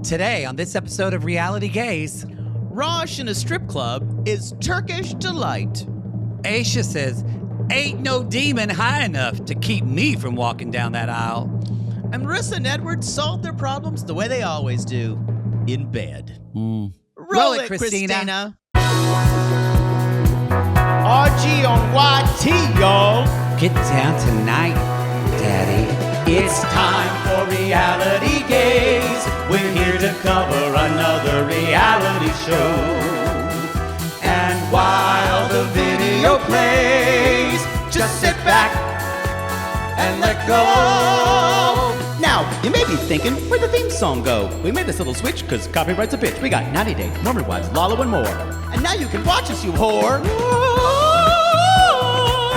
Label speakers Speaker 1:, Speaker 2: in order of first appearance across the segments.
Speaker 1: Today on this episode of Reality Gays,
Speaker 2: Rosh in a strip club is Turkish delight.
Speaker 1: Ashia says, ain't no demon high enough to keep me from walking down that aisle.
Speaker 2: And Marissa and Edward solve their problems the way they always do, in bed. Roll it, Christina. RG on YT, y'all.
Speaker 1: Get down tonight, Daddy.
Speaker 2: It's time for Reality Gays. We're here to cover another reality show. And while the video plays, just sit back and let go. Now, you may be thinking, where'd the theme song go? We made this little switch because copyright's a bitch. We got 90 Day, Norman Wives, Lalo, and more. And now you can watch us, you whore.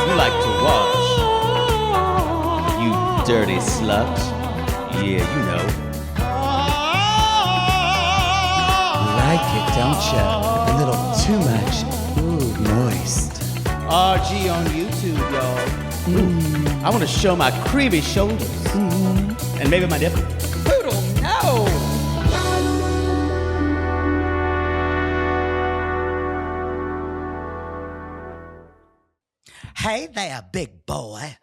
Speaker 2: You like to watch. You dirty slut. Yeah, you know.
Speaker 1: Like it, don't ya? A little too much. Ooh, moist.
Speaker 2: RG on YouTube, y'all. I want to show my creamy shoulders. And maybe my nipple. Poodle, no! Hey there, big boy.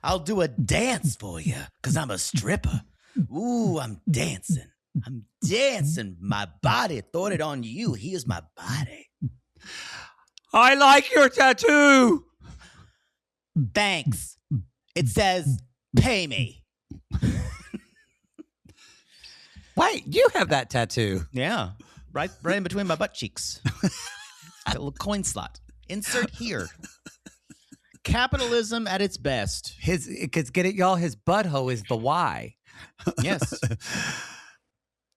Speaker 2: I'll do a dance for you, because I'm a stripper. Ooh, I'm dancing. I'm dancing. My body thought it on you. Here's my body.
Speaker 1: I like your tattoo.
Speaker 2: Thanks. It says, pay me.
Speaker 1: Wait, you have that tattoo.
Speaker 2: Yeah, right in between my butt cheeks. A little coin slot. Insert here. Capitalism at its best.
Speaker 1: Because get it, y'all, his butthole is the Y.
Speaker 2: Yes.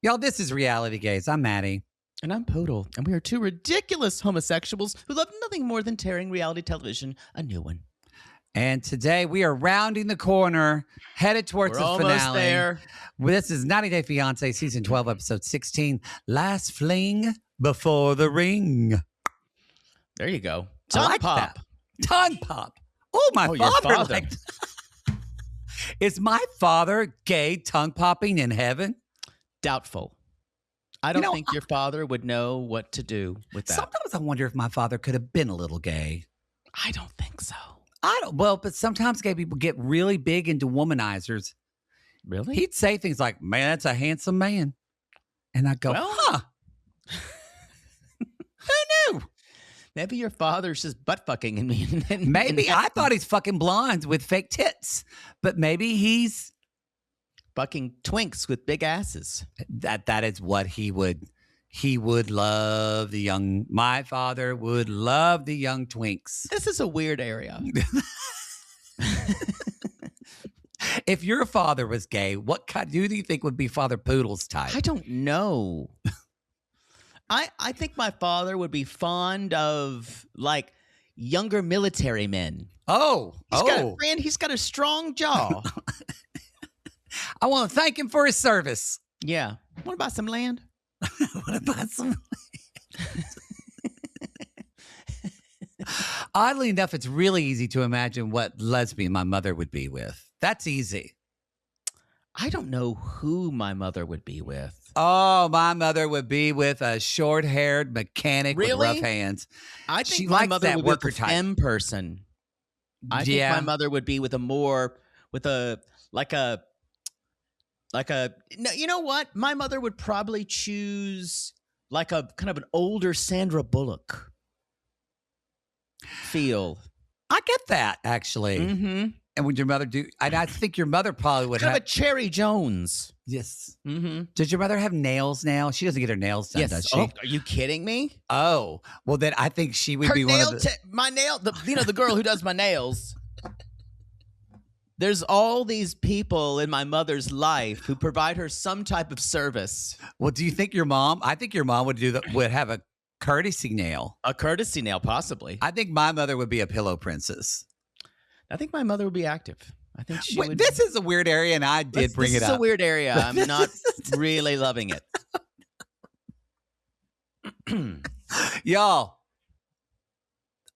Speaker 1: Y'all, this is Reality Gays. I'm Mattie.
Speaker 2: And I'm Poodle. And we are two ridiculous homosexuals who love nothing more than tearing reality television a new one.
Speaker 1: And today we are rounding the corner, headed towards the finale.
Speaker 2: Almost there.
Speaker 1: This is 90 Day Fiance, Season 12, Episode 16, Last Fling Before the Ring.
Speaker 2: There you go.
Speaker 1: Tongue like pop. That. Tongue pop. Oh, my father. Liked... Is my father gay tongue popping in heaven?
Speaker 2: Doubtful. I don't think your father would know what to do with that.
Speaker 1: Sometimes I wonder if my father could have been a little gay.
Speaker 2: I don't think so.
Speaker 1: But sometimes gay people get really big into womanizers.
Speaker 2: Really?
Speaker 1: He'd say things like, man, that's a handsome man. And I'd go, huh? Who knew?
Speaker 2: Maybe your father's just butt fucking in me.
Speaker 1: Maybe. I thought he's fucking blondes with fake tits. But maybe he's
Speaker 2: fucking twinks with big asses.
Speaker 1: That is what he would love the young. My father would love the young twinks.
Speaker 2: This is a weird area.
Speaker 1: If your father was gay, what kind do you think would be Father Poodle's type?
Speaker 2: I don't know. I think my father would be fond of like younger military men. He's got a strong jaw.
Speaker 1: I want to thank him for his service.
Speaker 2: Yeah. Want to buy some land?
Speaker 1: Oddly enough, it's really easy to imagine what lesbian my mother would be with. That's easy.
Speaker 2: I don't know who my mother would be with.
Speaker 1: Oh, my mother would be with a short-haired mechanic with rough hands.
Speaker 2: I think my mother would be with an M person. I think my mother would be with you know what? My mother would probably choose like a kind of an older Sandra Bullock feel.
Speaker 1: I get that, actually.
Speaker 2: Mm-hmm.
Speaker 1: And would your mother do? I think your mother probably would
Speaker 2: have a Cherry Jones.
Speaker 1: Yes.
Speaker 2: Mm-hmm.
Speaker 1: Does your mother have nails now? She doesn't get her nails done, does she?
Speaker 2: Oh, are you kidding me?
Speaker 1: Oh, well then I think she would be one of the...
Speaker 2: the girl who does my nails. There's all these people in my mother's life who provide her some type of service.
Speaker 1: Well, do you think your mom? I think your mom would have a courtesy nail.
Speaker 2: A courtesy nail, possibly.
Speaker 1: I think my mother would be a pillow princess.
Speaker 2: I think my mother would be active. I think she would.
Speaker 1: This is a weird area, and I did bring it up.
Speaker 2: This is a weird area. I'm not really loving it.
Speaker 1: Y'all,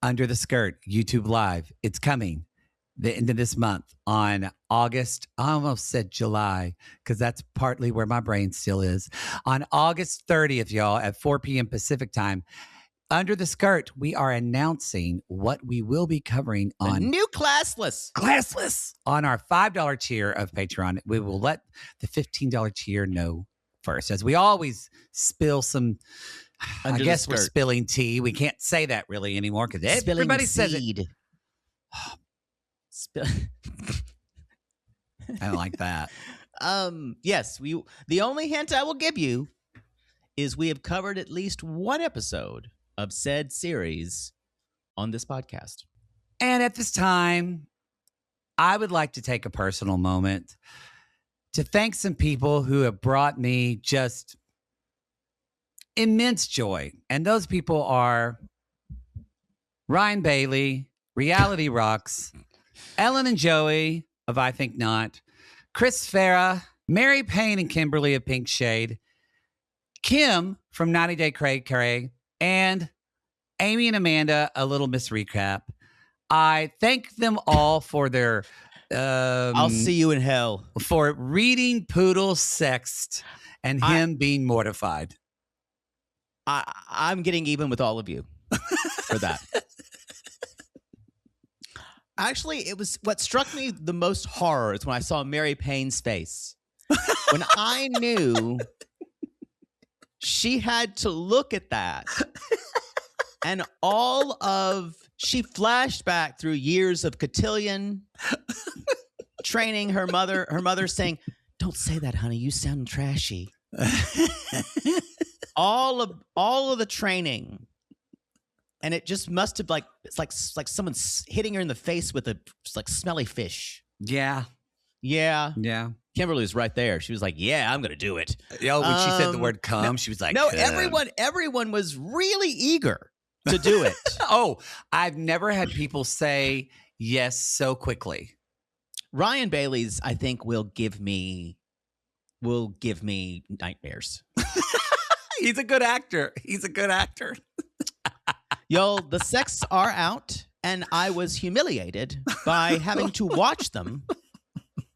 Speaker 1: Under the Skirt, YouTube Live. It's coming. the end of this month on August, I almost said July, because that's partly where my brain still is. On August 30th, y'all, at 4 p.m. Pacific time, Under the Skirt, we are announcing what we will be covering on
Speaker 3: a new classless
Speaker 1: on our $5 tier of Patreon. We will let the $15 tier know first, as we always spill some. I guess we're spilling tea. We can't say that really anymore because everybody says it. I don't like that.
Speaker 3: Yes, the only hint I will give you is we have covered at least one episode of said series on this podcast.
Speaker 1: And at this time, I would like to take a personal moment to thank some people who have brought me just immense joy. And those people are Ryan Bailey, Reality Rocks, Ellen and Joey of I Think Not, Chris Farah, Mary Payne and Kimberly of Pink Shade, Kim from 90 Day Cray Cray, and Amy and Amanda, a little Miss Recap. I thank them all for their
Speaker 3: I'll see you in hell.
Speaker 1: For reading Poodle Sext and him being mortified.
Speaker 3: I'm getting even with all of you for that. Actually, it was what struck me the most horror is when I saw Mary Payne's face. When I knew she had to look at that, and she flashed back through years of cotillion training her mother saying, "Don't say that, honey, you sound trashy." all of the training, and it just must have it's like someone's hitting her in the face with a smelly fish.
Speaker 1: Yeah.
Speaker 3: Kimberly was right there. She was like, "Yeah, I'm gonna do it."
Speaker 1: Yo, when she said the word "come," she was like,
Speaker 3: "No."
Speaker 1: Come.
Speaker 3: Everyone was really eager to do it.
Speaker 1: Oh, I've never had people say yes so quickly.
Speaker 3: Ryan Bailey's, I think, will give me nightmares.
Speaker 1: He's a good actor.
Speaker 3: Yo, the sexts are out, and I was humiliated by having to watch them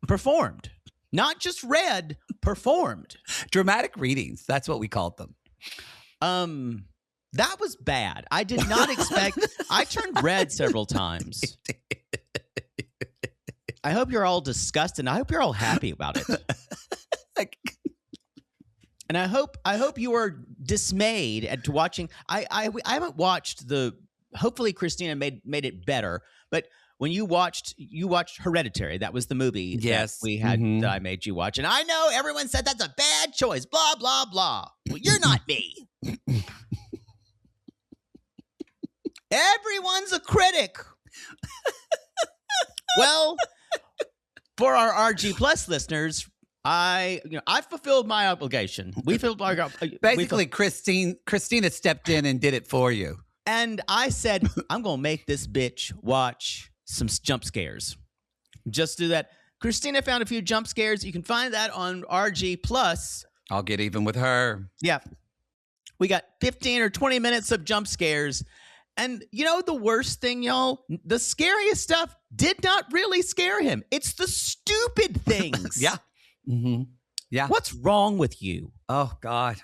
Speaker 3: performed. Not just read, performed.
Speaker 1: Dramatic readings. That's what we called them.
Speaker 3: That was bad. I did not expect. I turned red several times. I hope you're all disgusted. I hope you're all happy about it. And I hope you are dismayed at watching. I haven't watched the. Hopefully, Christina made it better. But when you watched Hereditary, that was the movie.
Speaker 1: Yes,
Speaker 3: that we had. That I made you watch, and I know everyone said that's a bad choice. Blah blah blah. Well, you're not me. Everyone's a critic. Well, for our RG Plus listeners. I fulfilled my obligation. We fulfilled our
Speaker 1: basically. Christina stepped in and did it for you.
Speaker 3: And I said, I'm gonna make this bitch watch some jump scares. Just do that. Christina found a few jump scares. You can find that on RG Plus.
Speaker 1: I'll get even with her.
Speaker 3: Yeah, we got 15 or 20 minutes of jump scares. And you know the worst thing, y'all? The scariest stuff did not really scare him. It's the stupid things.
Speaker 1: Yeah. Mm-hmm. Yeah.
Speaker 3: What's wrong with you?
Speaker 1: Oh, God.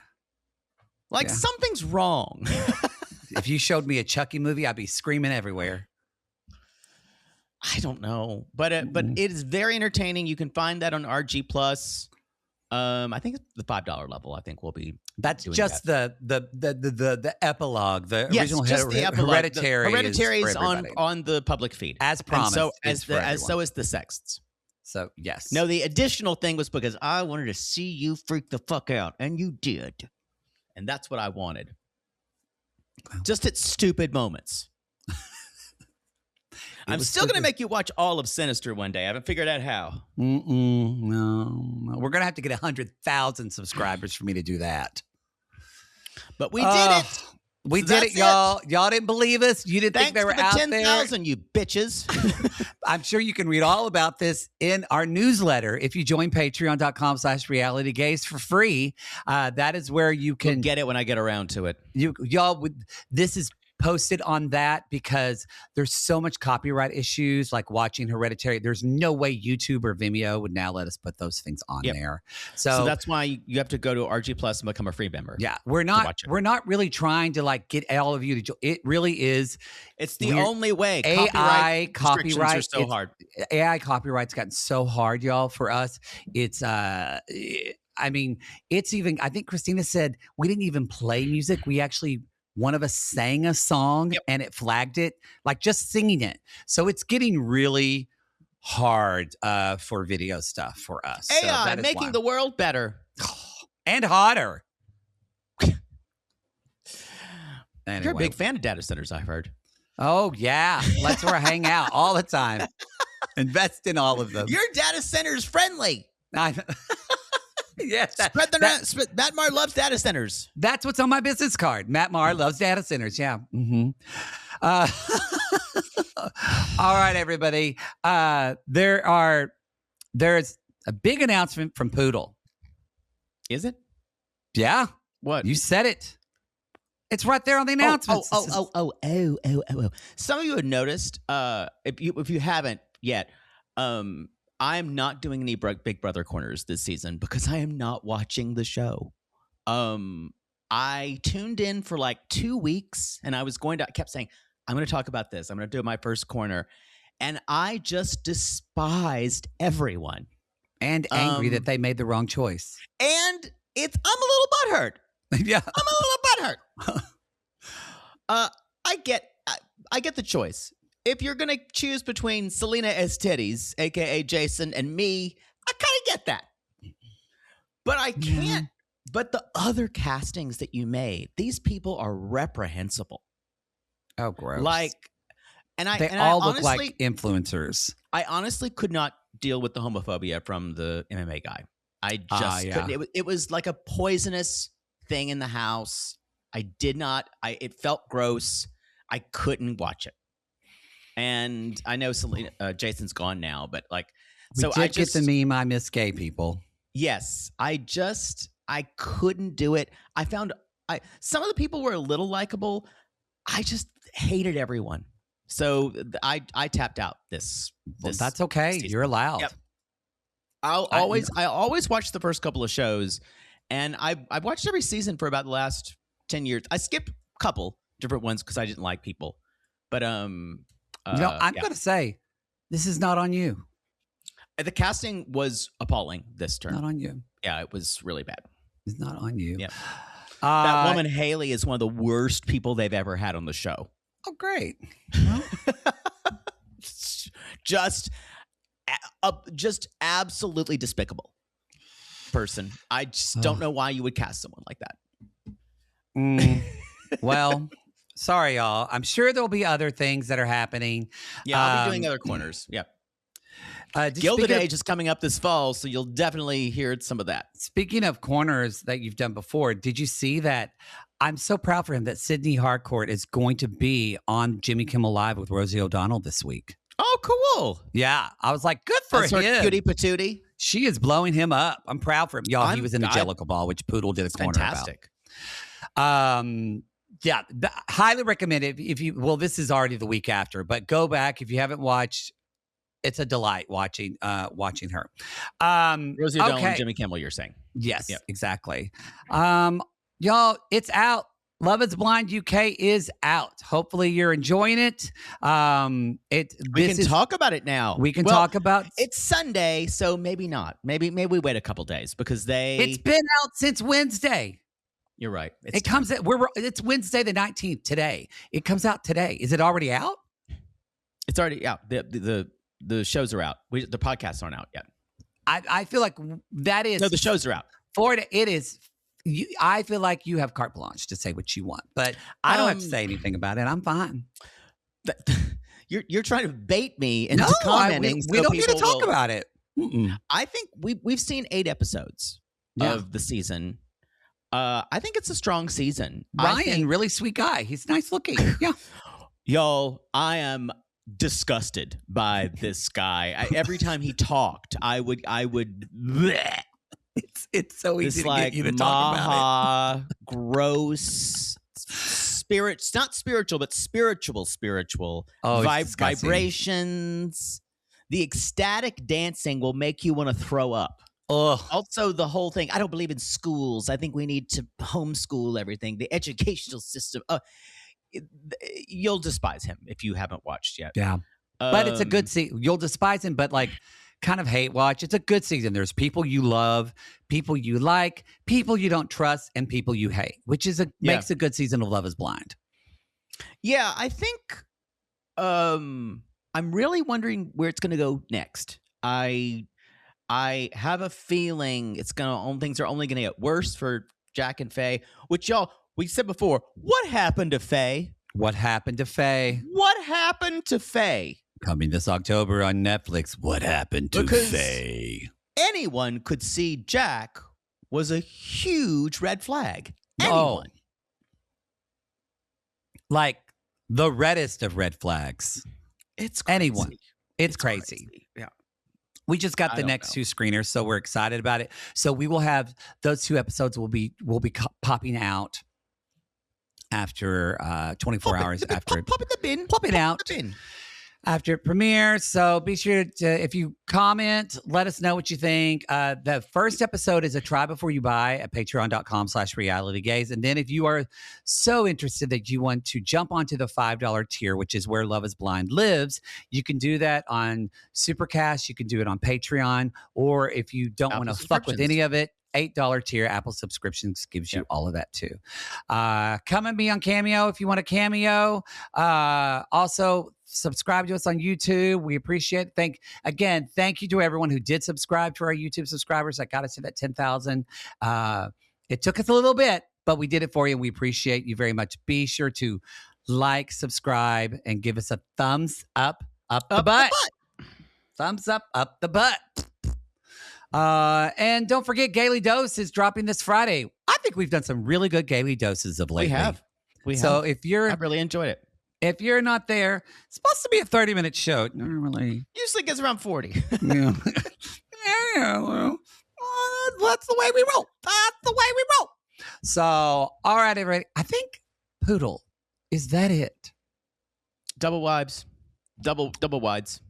Speaker 3: Something's wrong.
Speaker 1: If you showed me a Chucky movie, I'd be screaming everywhere.
Speaker 3: I don't know. But it is very entertaining. You can find that on RG Plus. I think it's the $5 level. I think we'll be.
Speaker 1: That's just the epilogue. The
Speaker 3: original
Speaker 1: just the epilogue.
Speaker 3: Hereditary is on the public feed.
Speaker 1: As promised.
Speaker 3: And so is the sexts.
Speaker 1: So, yes.
Speaker 3: No, the additional thing was because I wanted to see you freak the fuck out, and you did. And that's what I wanted. Just at stupid moments. I'm still going to make you watch all of Sinister one day. I haven't figured out how.
Speaker 1: No. We're going to have to get 100,000 subscribers for me to do that.
Speaker 3: But we did it.
Speaker 1: We did it, y'all. Y'all didn't believe us. You didn't think they were out there.
Speaker 3: 10,000, you bitches.
Speaker 1: I'm sure you can read all about this in our newsletter if you join patreon.com/realitygays for free. That is where you can
Speaker 3: get it when I get around to it.
Speaker 1: Y'all, this is posted on that because there's so much copyright issues, like watching Hereditary. There's no way YouTube or Vimeo would now let us put those things on there.
Speaker 3: So that's why you have to go to RG Plus and become a free member.
Speaker 1: Yeah, we're not really trying to like get all of you to. It really is.
Speaker 3: It's the only way.
Speaker 1: AI copyright
Speaker 3: are so hard.
Speaker 1: AI copyright's gotten so hard, y'all. For us, it's I mean, it's even. I think Christina said we didn't even play music. We actually. One of us sang a song and it flagged it, like just singing it. So it's getting really hard for video stuff for us.
Speaker 3: AI making the world better
Speaker 1: and hotter. Anyway.
Speaker 3: You're a big fan of data centers, I've heard.
Speaker 1: Oh, yeah. That's where I hang out all the time. Invest in all of them.
Speaker 3: You're data centers friendly.
Speaker 1: Yes.
Speaker 3: Matt Maher loves data centers.
Speaker 1: That's what's on my business card. Matt Maher loves data centers. Yeah. Mm-hmm. All right, everybody. There's a big announcement from Poodle.
Speaker 3: Is it?
Speaker 1: Yeah.
Speaker 3: What?
Speaker 1: You said it. It's right there on the announcements.
Speaker 3: Oh. Some of you have noticed, if you haven't yet, I'm not doing any Big Brother corners this season because I am not watching the show. I tuned in for like 2 weeks and I kept saying, I'm going to talk about this. I'm going to do my first corner. And I just despised everyone.
Speaker 1: And angry that they made the wrong choice.
Speaker 3: And I'm a little butthurt.
Speaker 1: Yeah.
Speaker 3: I'm a little butthurt. I get the choice. If you're going to choose between Selena S. Titties, a.k.a. Jason, and me, I kind of get that. But I can't. But the other castings that you made, these people are reprehensible.
Speaker 1: Oh, gross.
Speaker 3: They
Speaker 1: all look like influencers.
Speaker 3: I honestly could not deal with the homophobia from the MMA guy. I just couldn't. It was like a poisonous thing in the house. It felt gross. I couldn't watch it. And I know Jason's gone now, but like,
Speaker 1: I get the meme. I miss gay people.
Speaker 3: Yes, I couldn't do it. I found some of the people were a little likable. I just hated everyone. So I tapped out this.
Speaker 1: That's okay.
Speaker 3: Season.
Speaker 1: You're allowed.
Speaker 3: Yep. I always watch the first couple of shows, and I've watched every season for about the last 10 years. I skipped a couple different ones because I didn't like people, but I'm going to
Speaker 1: say, this is not on you.
Speaker 3: The casting was appalling this term.
Speaker 1: Not on you.
Speaker 3: Yeah, it was really bad.
Speaker 1: It's not on you.
Speaker 3: Yeah. That woman, Haley, is one of the worst people they've ever had on the show.
Speaker 1: Oh, great.
Speaker 3: just absolutely despicable person. I just don't know why you would cast someone like that.
Speaker 1: Well... Sorry, y'all. I'm sure there'll be other things that are happening.
Speaker 3: Yeah, I'll be doing other corners. Yep. Gilded Age is coming up this fall, so you'll definitely hear some of that.
Speaker 1: Speaking of corners that you've done before, did you see that? I'm so proud for him that Sydney Harcourt is going to be on Jimmy Kimmel Live with Rosie O'Donnell this week.
Speaker 3: Oh, cool.
Speaker 1: Yeah. I was like, good for him.
Speaker 3: Cutie patootie.
Speaker 1: She is blowing him up. I'm proud for him. Y'all, he was in the Jellicle Ball, which Poodle did a corner
Speaker 3: fantastic.
Speaker 1: About. Yeah, highly recommend it. This is already the week after, but go back if you haven't watched. It's a delight watching her.
Speaker 3: Rosie O'Donnell and Jimmy Kimmel, you're saying?
Speaker 1: Yes, exactly. Y'all, it's out. Love Is Blind UK is out. Hopefully you're enjoying it. We can
Speaker 3: talk about it now.
Speaker 1: We can talk about
Speaker 3: it's Sunday, so maybe not. Maybe we wait a couple days because
Speaker 1: it's been out since Wednesday.
Speaker 3: You're right.
Speaker 1: It's Wednesday the 19th today. It comes out today. Is it already out?
Speaker 3: It's already out. The shows are out. The podcasts aren't out yet.
Speaker 1: I feel like that is
Speaker 3: no. The shows are out.
Speaker 1: Florida. It is. I feel like you have carte blanche to say what you want, but I don't have to say anything about it. I'm fine.
Speaker 3: You're trying to bait me into commenting.
Speaker 1: We don't need to talk about it.
Speaker 3: I think we've seen 8 episodes of the season. I think it's a strong season.
Speaker 1: Ryan, really sweet guy. He's nice looking. Yeah.
Speaker 3: Y'all, I am disgusted by this guy. Every time he talked, I would. Bleh.
Speaker 1: It's so easy to get you to talk about it.
Speaker 3: Gross, spirit. It's not spiritual, but spiritual.
Speaker 1: Oh, it's disgusting.
Speaker 3: Vibrations. The ecstatic dancing will make you want to throw up.
Speaker 1: Ugh.
Speaker 3: Also, the whole thing. I don't believe in schools. I think we need to homeschool everything. The educational system. You'll despise him if you haven't watched yet.
Speaker 1: Yeah. But it's a good season. You'll despise him, but like kind of hate watch. It's a good season. There's people you love, people you like, people you don't trust, and people you hate, which is makes a good season of Love is Blind.
Speaker 3: Yeah, I think I'm really wondering where it's going to go next. I have a feeling things are only going to get worse for Jack and Faye, which we said before, what happened to Faye?
Speaker 1: What happened to Faye?
Speaker 3: What happened to Faye?
Speaker 1: Coming this October on Netflix. What happened to Faye?
Speaker 3: Anyone could see Jack was a huge red flag. Anyone.
Speaker 1: Like the reddest of red flags.
Speaker 3: It's crazy.
Speaker 1: Anyone. It's crazy.
Speaker 3: Yeah.
Speaker 1: We just got the next 2 screeners, so we're excited about it. So we will have those 2 episodes will be popping out after 24 hours after popping out after it premieres. So be sure to, if you comment, let us know what you think. The first episode is a try before you buy at patreon.com/realitygays. And then if you are so interested that you want to jump onto the $5 tier, which is where Love is Blind lives, you can do that on Supercast. You can do it on Patreon. Or if you don't want to fuck with any of it, $8 tier Apple subscriptions gives you all of that too. Come and be on Cameo if you want a cameo. Also, subscribe to us on YouTube. We appreciate it. Thank you to everyone who did subscribe to our YouTube subscribers. That got us to that 10,000. It took us a little bit, but we did it for you. We appreciate you very much. Be sure to like, subscribe, and give us a thumbs up the butt. Thumbs up the butt. And don't forget, Gaily Dose is dropping this Friday. I think we've done some really good Gaily Doses of late. We have. So I've really enjoyed it. If you're not there, it's supposed to be a 30-minute show. Normally,
Speaker 3: usually gets around 40.
Speaker 1: Yeah. Well, that's the way we roll. So, all right, everybody. I think Poodle, is that it?
Speaker 3: Double wives. Double wides.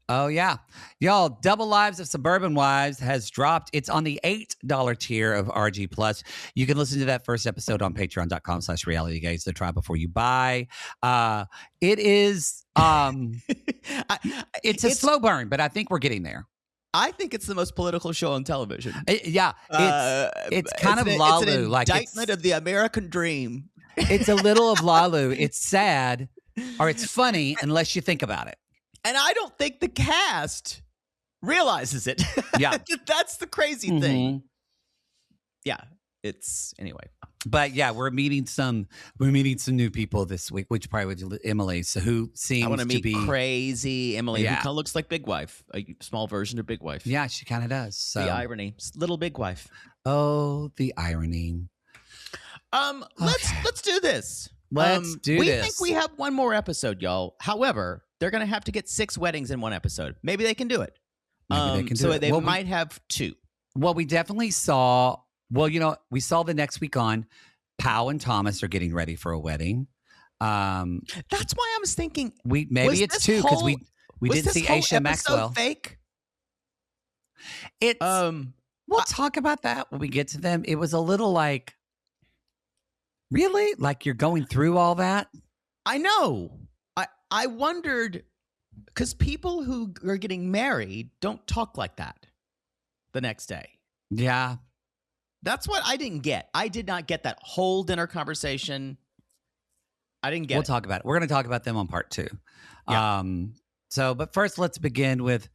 Speaker 1: Oh, yeah. Y'all, Double Lives of Suburban Wives has dropped. It's on the $8 tier of RG Plus. You can listen to that first episode on patreon.com/realitygays, the try before you buy. It is, it's a slow burn, but I think we're getting there.
Speaker 3: I think it's the most political show on television.
Speaker 1: It's kind of Lalu.
Speaker 3: It's an indictment of the American dream.
Speaker 1: It's a little of Lalu. It's sad, or it's funny, unless you think about it.
Speaker 3: And I don't think the cast realizes it.
Speaker 1: Yeah.
Speaker 3: That's the crazy thing. Yeah. Anyway.
Speaker 1: But yeah, we're meeting some new people this week, which probably was Emily. So who seems to be
Speaker 3: crazy Emily, who kind of looks like Big Wife, a small version of Big Wife.
Speaker 1: Yeah, she kind of does. So
Speaker 3: the irony. Little Big Wife.
Speaker 1: Oh, the irony.
Speaker 3: Let's do this. We think we have one more episode, y'all. However, they're going to have to get 6 weddings in one episode. Maybe they can do it. They might have 2.
Speaker 1: Well, we definitely saw. Well, we saw the next week on Pow and Thomas are getting ready for a wedding.
Speaker 3: That's why I was thinking
Speaker 1: maybe it's 2 because we didn't see Ashia Maxwell.
Speaker 3: Fake.
Speaker 1: It's we'll talk about that when we get to them. It was a little like, really? Like you're going through all that?
Speaker 3: I know. I wondered, because people who are getting married don't talk like that the next day.
Speaker 1: Yeah.
Speaker 3: That's what I didn't get. I did not get that whole dinner conversation. I didn't get it.
Speaker 1: We'll talk about it. We're going to talk about them on part 2.
Speaker 3: Yeah.
Speaker 1: But first, let's begin with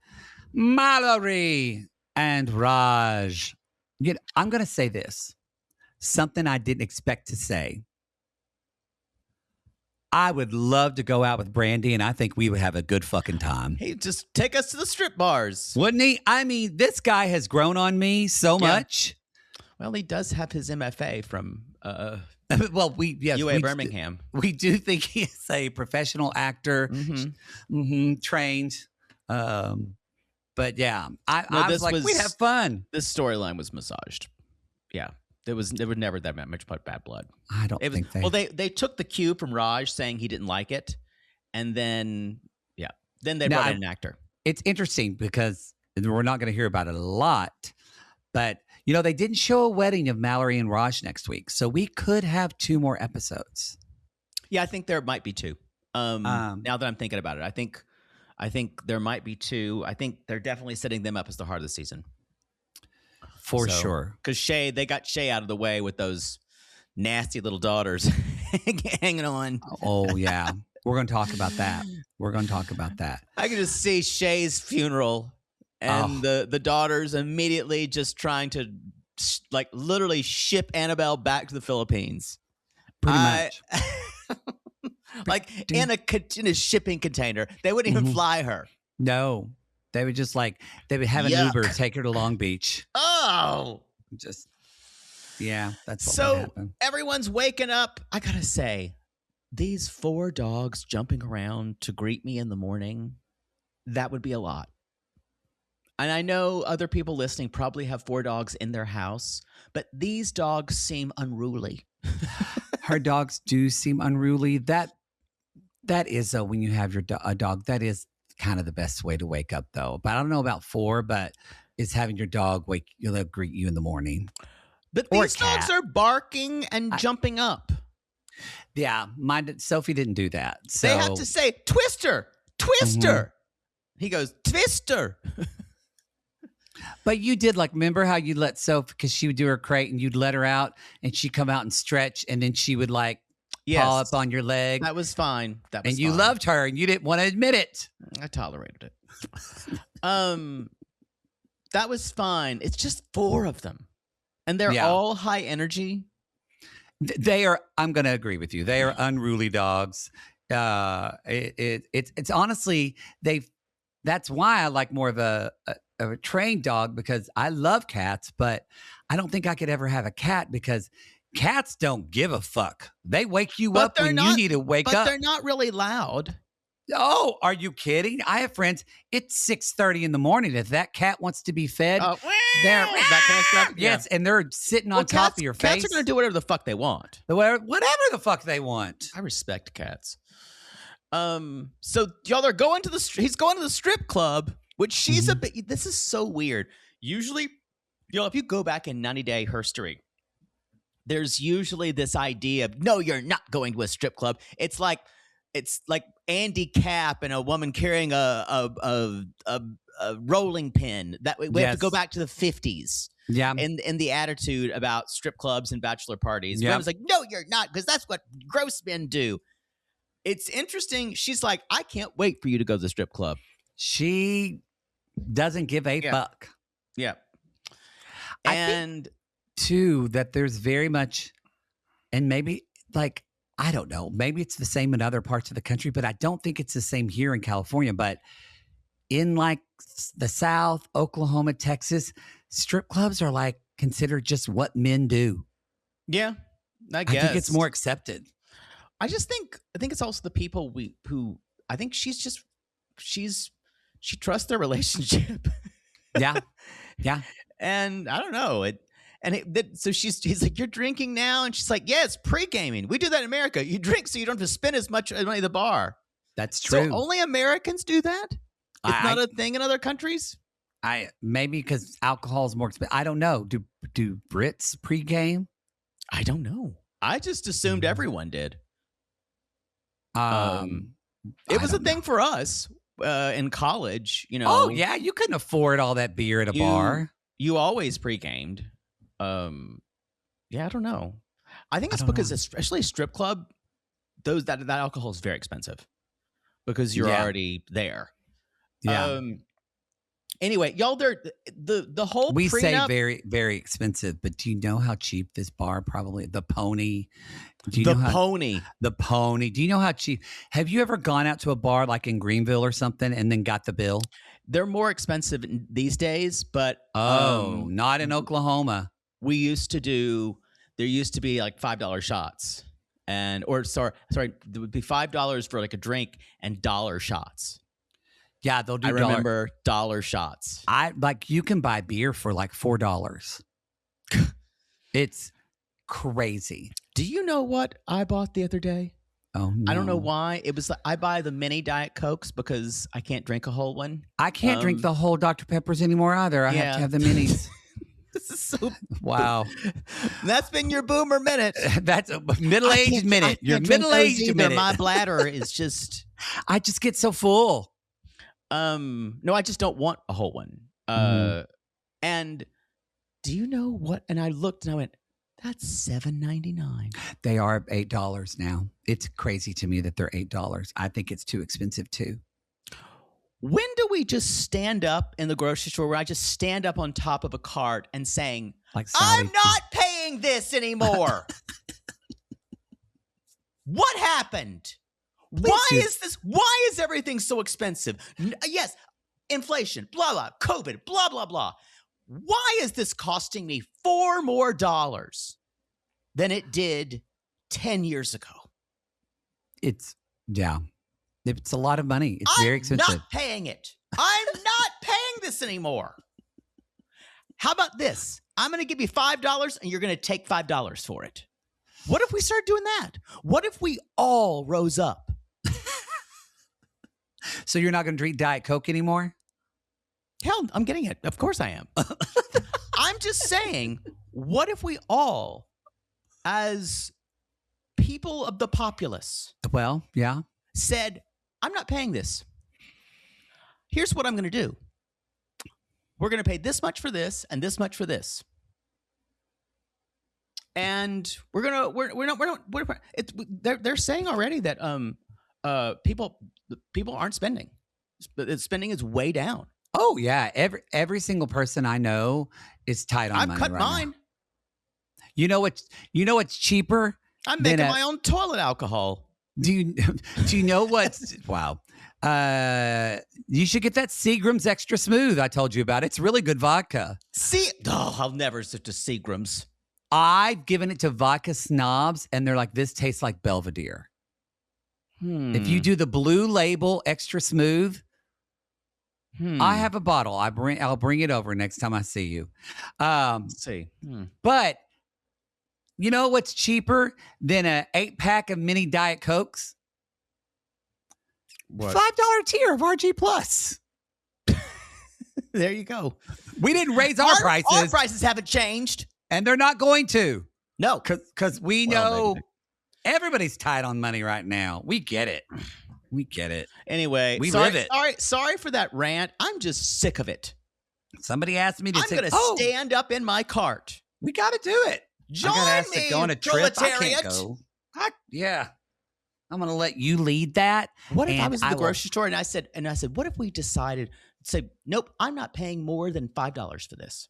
Speaker 1: Mallorie and Raj. I'm going to say this. Something I didn't expect to say. I would love to go out with Brandy, and I think we would have a good fucking time.
Speaker 3: Hey, just take us to the strip bars.
Speaker 1: Wouldn't he? I mean, this guy has grown on me so much.
Speaker 3: Well, he does have his MFA from
Speaker 1: UA
Speaker 3: Birmingham.
Speaker 1: We do think he is a professional actor, trained. But yeah, I was like, we'd have fun.
Speaker 3: This storyline was massaged. Yeah. There was never that much bad blood.
Speaker 1: I don't think they.
Speaker 3: Well, they took the cue from Raj saying he didn't like it, and then they brought in an actor.
Speaker 1: It's interesting because we're not going to hear about it a lot, but they didn't show a wedding of Mallorie and Raj next week, so we could have 2 more episodes.
Speaker 3: Yeah, I think there might be 2. Now that I'm thinking about it, I think there might be 2. I think they're definitely setting them up as the heart of the season.
Speaker 1: For sure.
Speaker 3: Because they got Shay out of the way with those nasty little daughters hanging on.
Speaker 1: Oh, yeah. We're going to talk about that.
Speaker 3: I can just see Shay's funeral and the daughters immediately just trying to literally ship Annabelle back to the Philippines.
Speaker 1: Pretty much.
Speaker 3: In a shipping container. They wouldn't even fly her.
Speaker 1: No. They would just they would have an Uber take her to Long Beach.
Speaker 3: Oh.
Speaker 1: Just, yeah, that's what would happen.
Speaker 3: So everyone's waking up. I got to say, these 4 dogs jumping around to greet me in the morning, that would be a lot. And I know other people listening probably have 4 dogs in their house, but these dogs seem unruly.
Speaker 1: Her dogs do seem unruly. That is, when you have a dog, that is kind of the best way to wake up, though. But I don't know about 4, but it's having your dog they'll greet you in the morning.
Speaker 3: But these dogs are barking and jumping up.
Speaker 1: Yeah, Sophie didn't do that. So
Speaker 3: they have to say, Twister. Mm-hmm. He goes, Twister.
Speaker 1: But you did remember how you let Sophie, because she would do her crate and you'd let her out and she'd come out and stretch and then she would paw up on your leg.
Speaker 3: That was fine. And
Speaker 1: you loved her and you didn't want to admit it.
Speaker 3: I tolerated it. That was fine. It's just 4 of them. And they're all high energy.
Speaker 1: They are, I'm going to agree with you. They are unruly dogs. It's honestly, that's why I like more of a trained dog, because I love cats, but I don't think I could ever have a cat because cats don't give a fuck. They wake you up when you need to wake up.
Speaker 3: But they're not really loud.
Speaker 1: Oh, are you kidding? I have friends. It's 6:30 in the morning. If that cat wants to be fed,
Speaker 3: that kind of stuff.
Speaker 1: Yes, and they're sitting on top of your face.
Speaker 3: Cats are going to do whatever the fuck they want.
Speaker 1: Whatever the fuck they want.
Speaker 3: I respect cats. So y'all are going to he's going to the strip club, which she's a bit. This is so weird. Usually, if you go back in 90 Day Herstory, there's usually this idea of, no, you're not going to a strip club. It's like Andy Capp and a woman carrying a rolling pin. That we have to go back to the 50s.
Speaker 1: Yeah.
Speaker 3: And the attitude about strip clubs and bachelor parties. Yeah. I was like, no, you're not, because that's what gross men do. It's interesting. She's like, I can't wait for you to go to the strip club.
Speaker 1: She doesn't give a fuck.
Speaker 3: Yeah.
Speaker 1: I think, too, that there's very much, and maybe I don't know, maybe it's the same in other parts of the country, but I don't think it's the same here in California. But in the South, Oklahoma, Texas, strip clubs are considered just what men do.
Speaker 3: Yeah, I guess.
Speaker 1: I think it's more accepted.
Speaker 3: I think it's also the people who I think she trusts their relationship.
Speaker 1: Yeah.
Speaker 3: And I don't know so he's like, you're drinking now, and she's like, yeah, it's pre-gaming. We do that in America. You drink so you don't have to spend as much money at the bar.
Speaker 1: That's true.
Speaker 3: So only Americans do that. It's not a thing in other countries.
Speaker 1: Maybe because alcohol is more expensive. I don't know. Do Brits pre-game?
Speaker 3: I don't know. I just assumed everyone did. It was a thing for us in college,
Speaker 1: Oh yeah, you couldn't afford all that beer at a bar.
Speaker 3: You always pre-gamed. Yeah, I don't know. I think it's because especially a strip club, that alcohol is very expensive because you're already there.
Speaker 1: Yeah.
Speaker 3: Anyway, y'all, the whole
Speaker 1: we
Speaker 3: prenup,
Speaker 1: say very, very expensive, but do you know how cheap this bar probably? The Pony.
Speaker 3: Pony.
Speaker 1: The Pony. Do you know how cheap? Have you ever gone out to a bar like in Greenville or something and then got the bill?
Speaker 3: They're more expensive these days, but
Speaker 1: not in Oklahoma.
Speaker 3: There used to be $5 shots, there would be $5 for a drink and dollar shots.
Speaker 1: Yeah, they'll do.
Speaker 3: I remember dollar shots.
Speaker 1: You can buy beer for $4. It's crazy.
Speaker 3: Do you know what I bought the other day?
Speaker 1: Oh, no.
Speaker 3: I don't know why. It was like I buy the mini Diet Cokes because I can't drink a whole one.
Speaker 1: I can't drink the whole Dr. Peppers anymore either. I have to have the minis.
Speaker 3: This is so
Speaker 1: wow.
Speaker 3: That's been your boomer minute.
Speaker 1: That's a middle-aged minute. Your middle-aged minute.
Speaker 3: My bladder is just.
Speaker 1: I just get so full.
Speaker 3: No, I just don't want a whole one. And do you know what? And I looked and I went, that's $7.99.
Speaker 1: They are $8 now. It's crazy to me that they're $8. I think it's too expensive too.
Speaker 3: When do we just stand up in the grocery store where I just stand up on top of a cart and saying,
Speaker 1: like Sally,
Speaker 3: I'm not paying this anymore? What happened? Why is everything so expensive? Yes, inflation, blah, blah, COVID, blah, blah, blah. Why is this costing me $4 more than it did 10 years ago?
Speaker 1: It's a lot of money. It's very expensive.
Speaker 3: I'm not paying it. I'm not paying this anymore. How about this? I'm going to give you $5 and you're going to take $5 for it. What if we start doing that? What if we all rose up?
Speaker 1: So you're not going to drink Diet Coke anymore?
Speaker 3: Hell, I'm getting it. Of course I am. I'm just saying, what if we all, as people of the populace,
Speaker 1: well, yeah,
Speaker 3: said, I'm not paying this. Here's what I'm going to do. We're going to pay this much for this and this much for this. And they're saying already that people aren't spending. Spending is way down.
Speaker 1: Oh yeah, every single person I know is tight on money.
Speaker 3: I've cut mine.
Speaker 1: Now. You know what's cheaper?
Speaker 3: I'm making my own toilet alcohol.
Speaker 1: Do you know what's wow? You should get that Seagram's Extra Smooth I told you about. It's really good vodka.
Speaker 3: I'll never switch to Seagram's.
Speaker 1: I've given it to vodka snobs, and they're like, this tastes like Belvedere. If you do the Blue Label Extra Smooth, I have a bottle. I'll bring it over next time I see you.
Speaker 3: Let's see.
Speaker 1: But you know what's cheaper than an 8-pack of mini Diet Cokes?
Speaker 3: What?
Speaker 1: $5 tier of RG Plus.
Speaker 3: There you go.
Speaker 1: We didn't raise our prices.
Speaker 3: Our prices haven't changed.
Speaker 1: And they're not going to.
Speaker 3: No.
Speaker 1: Because we know everybody's tight on money right now. We get it. We get it.
Speaker 3: Anyway,
Speaker 1: we live it.
Speaker 3: Sorry for that rant. I'm just sick of it.
Speaker 1: Somebody asked me to
Speaker 3: I'm going to stand up in my cart.
Speaker 1: We got to do it.
Speaker 3: Join
Speaker 1: I got asked
Speaker 3: me,
Speaker 1: to go on a trip.
Speaker 3: proletariat.
Speaker 1: I can't go. Yeah. I'm going to let you lead that.
Speaker 3: What if I was in the grocery store and I said, what if we decided to say, nope, I'm not paying more than $5 for this?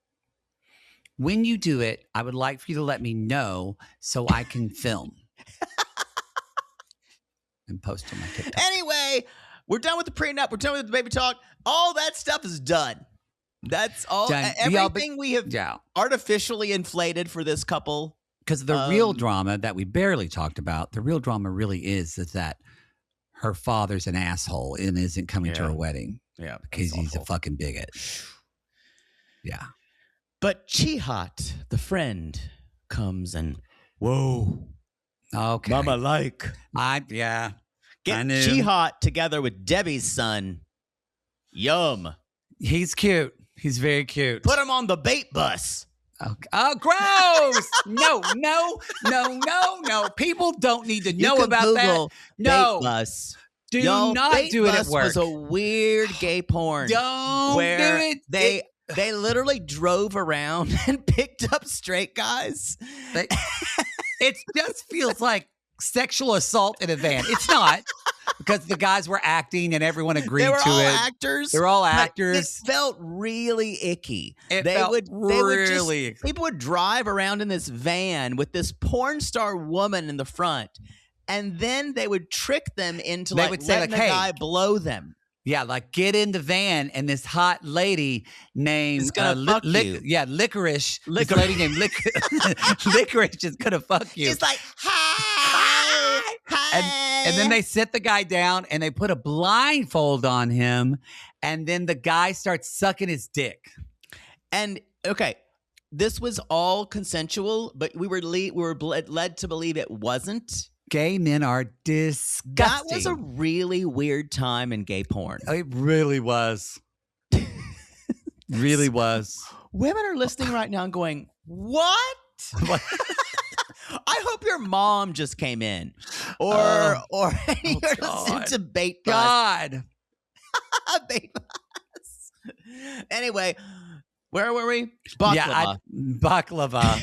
Speaker 1: When you do it, I would like for you to let me know so I can film and post on my TikTok.
Speaker 3: Anyway, we're done with the prenup. We're done with the baby talk. All that stuff is done. That's all.
Speaker 1: Done.
Speaker 3: Everything we have artificially inflated for this couple.
Speaker 1: Because the real drama that we barely talked about, the real drama really is that her father's an asshole and isn't coming to her wedding.
Speaker 3: Yeah.
Speaker 1: Because he's a fucking bigot. Yeah.
Speaker 3: But Chihat, the friend, comes and, whoa.
Speaker 1: Okay.
Speaker 3: Mama like.
Speaker 1: Get
Speaker 3: Chihat together with Debbie's son. Yum.
Speaker 1: He's cute. He's very cute.
Speaker 3: Put him on the bait bus.
Speaker 1: Okay. Oh, gross. No. People don't need to know about
Speaker 3: Google
Speaker 1: that. No.
Speaker 3: Bait bus.
Speaker 1: Do not do it at work.
Speaker 3: Was a weird gay porn.
Speaker 1: Don't do it.
Speaker 3: They literally drove around and picked up straight guys.
Speaker 1: It just feels like sexual assault in a van. It's not, because the guys were acting and everyone agreed to it. They were all actors.
Speaker 3: It felt really icky. People would drive around in this van with this porn star woman in the front, and then they would trick them into letting the guy blow them.
Speaker 1: Yeah, like get in the van and this hot lady named Licorice. This lady named Licorice is gonna fuck you.
Speaker 3: She's like, hi.
Speaker 1: And then they sit the guy down and they put a blindfold on him, and then the guy starts sucking his dick.
Speaker 3: And okay, this was all consensual, but we were led to believe it wasn't.
Speaker 1: Gay men are disgusting.
Speaker 3: That was a really weird time in gay porn.
Speaker 1: It really was. Really was.
Speaker 3: Women are listening right now and going, what? I hope your mom just came in. Or you're listening to Bait Bus.
Speaker 1: God.
Speaker 3: Bait Bus. Anyway, where were we? Baklava.
Speaker 1: Yeah, baklava.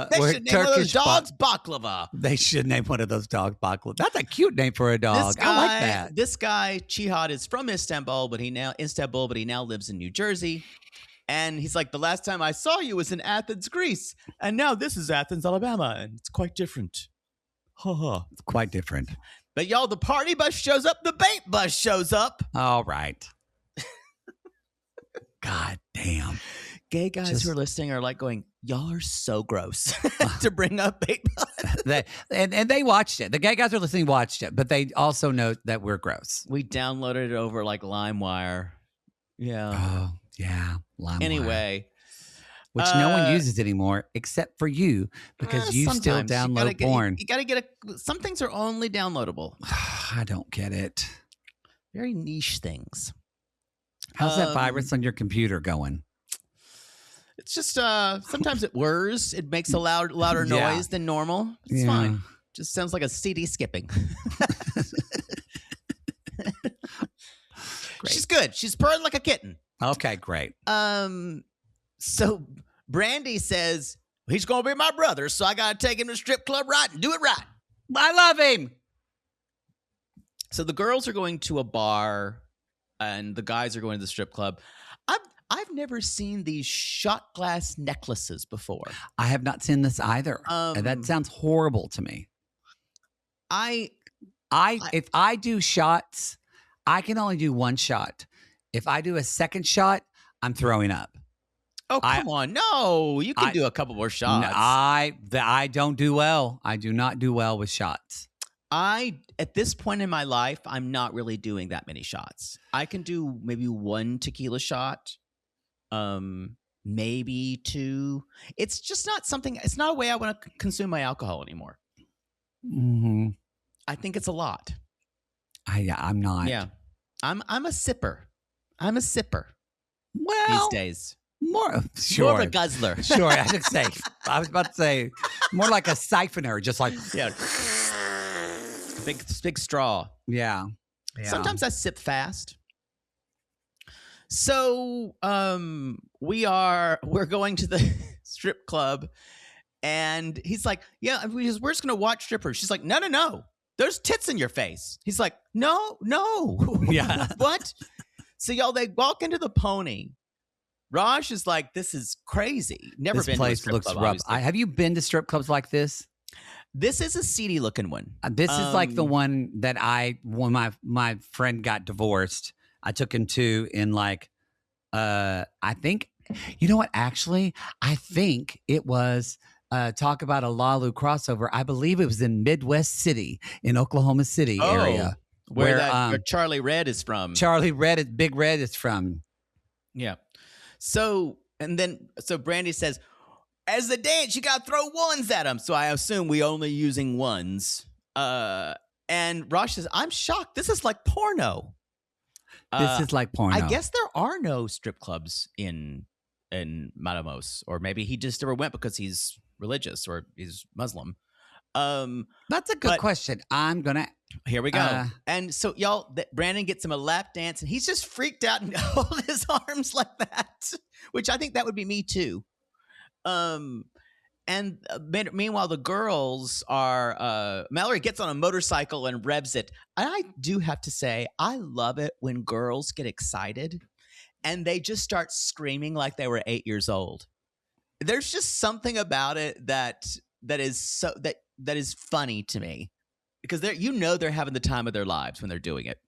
Speaker 3: They should name one of those dogs Baklava.
Speaker 1: They should name one of those dogs Baklava. That's a cute name for a dog. I like that.
Speaker 3: This guy, Chihad, is from Istanbul, but he now lives in New Jersey. And he's like, the last time I saw you was in Athens, Greece. And now this is Athens, Alabama. And it's quite different.
Speaker 1: It's quite different.
Speaker 3: But y'all, the party bus shows up. The bait bus shows up.
Speaker 1: All right. God damn.
Speaker 3: Gay guys who are listening are like going, y'all are so gross to bring up bait bus.
Speaker 1: And they watched it. The gay guys who are listening watched it, but they also know that we're gross.
Speaker 3: We downloaded it over like LimeWire. Yeah.
Speaker 1: Oh, yeah. LimeWire.
Speaker 3: Anyway.
Speaker 1: Which no one uses anymore except for you because you still download porn.
Speaker 3: You got to get some things are only downloadable.
Speaker 1: I don't get it.
Speaker 3: Very niche things.
Speaker 1: How's that virus on your computer going?
Speaker 3: It's just sometimes it whirs. It makes a louder noise than normal. It's fine. Just sounds like a CD skipping. She's good. She's purring like a kitten.
Speaker 1: Okay, great.
Speaker 3: So Brandy says, he's going to be my brother, so I got to take him to the strip club right and do it right.
Speaker 1: I love him.
Speaker 3: So the girls are going to a bar and the guys are going to the strip club. I've never seen these shot glass necklaces before.
Speaker 1: I have not seen this either. And that sounds horrible to me. If I do shots, I can only do one shot. If I do a second shot, I'm throwing up.
Speaker 3: Oh, come on. No, you can do a couple more shots.
Speaker 1: I don't do well. I do not do well with shots.
Speaker 3: At this point in my life, I'm not really doing that many shots. I can do maybe one tequila shot, maybe two. It's just not something, it's not a way I want to consume my alcohol anymore.
Speaker 1: Mm-hmm.
Speaker 3: I think it's a lot.
Speaker 1: I'm not.
Speaker 3: Yeah. I'm a sipper. I'm a sipper.
Speaker 1: Well,
Speaker 3: these days.
Speaker 1: More of a
Speaker 3: guzzler.
Speaker 1: Sure, I was about to say more like a siphoner, just like
Speaker 3: big straw.
Speaker 1: Yeah.
Speaker 3: Sometimes I sip fast. So we're going to the strip club, and he's like, "Yeah, we're just gonna watch strippers." She's like, "No, there's tits in your face." He's like, "No,
Speaker 1: yeah,
Speaker 3: what?" So y'all, they walk into the Pony. Raj is like, "This is crazy. Never
Speaker 1: this
Speaker 3: been
Speaker 1: place
Speaker 3: to a strip
Speaker 1: looks
Speaker 3: club,
Speaker 1: rough."
Speaker 3: obviously.
Speaker 1: Have you been to strip clubs like this?
Speaker 3: This is a seedy looking one.
Speaker 1: This is like the one that when my friend got divorced, I took him to in like, I think, you know what? Actually, I think it was talk about a Lalu crossover. I believe it was in Midwest City in Oklahoma City area.
Speaker 3: Where Charlie Red is from.
Speaker 1: Big Red is from.
Speaker 3: Yeah. So Brandy says, as the dance, you got to throw ones at them. So I assume we only using ones. And Raj says, I'm shocked. This is like porno.
Speaker 1: This is like porno.
Speaker 3: I guess there are no strip clubs in Matamoros, or maybe he just never went because he's religious or he's Muslim.
Speaker 1: That's a good question.
Speaker 3: Here we go. And so y'all, Brandon gets him a lap dance, and he's just freaked out and hold his arms like that, which I think that would be me too. And meanwhile, the girls are, Mallory gets on a motorcycle and revs it. And I do have to say, I love it when girls get excited and they just start screaming like they were 8 years old. There's just something about it that is funny to me, because they're having the time of their lives when they're doing it.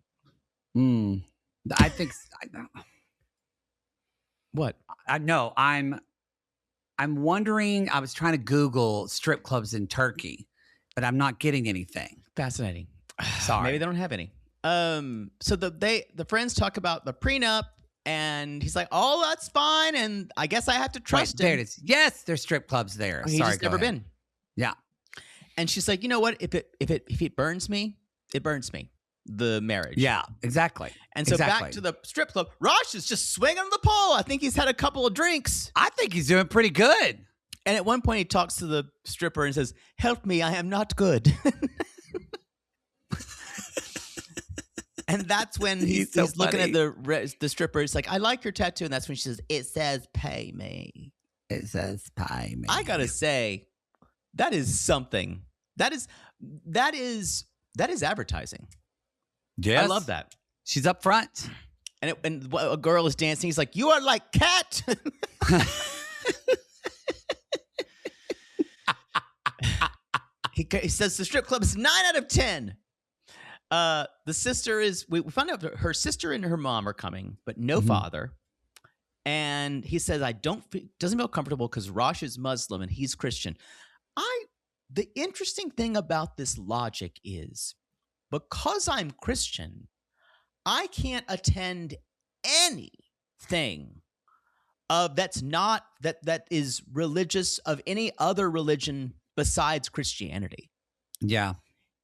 Speaker 1: I think.
Speaker 3: What?
Speaker 1: I know. I'm wondering. I was trying to Google strip clubs in Turkey, but I'm not getting anything.
Speaker 3: Fascinating.
Speaker 1: Sorry,
Speaker 3: maybe they don't have any. So the friends talk about the prenup. And he's like, "Oh, that's fine." And I guess I have to trust him.
Speaker 1: There it is. Yes, there's strip clubs there.
Speaker 3: He's
Speaker 1: Sorry,
Speaker 3: just never been.
Speaker 1: Yeah.
Speaker 3: And she's like, "You know what? If it burns me, it burns me. The marriage."
Speaker 1: Yeah, exactly.
Speaker 3: And so back to the strip club. Raj is just swinging the pole. I think he's had a couple of drinks.
Speaker 1: I think he's doing pretty good.
Speaker 3: And at one point, he talks to the stripper and says, "Help me, I am not good." And that's when he's looking at the stripper. It's like, "I like your tattoo." And that's when she says, "It says pay me."
Speaker 1: It says pay me.
Speaker 3: I gotta say, that is something. That is advertising.
Speaker 1: Yes.
Speaker 3: I love that.
Speaker 1: She's up front.
Speaker 3: And a girl is dancing. He's like, "You are like cat." He says the strip club is 9 out of 10. The sister is, we find out that her sister and her mom are coming, but no father. And he says, doesn't feel comfortable because Rosh is Muslim and he's Christian. The interesting thing about this logic is, because I'm Christian, I can't attend anything that is religious of any other religion besides Christianity.
Speaker 1: Yeah.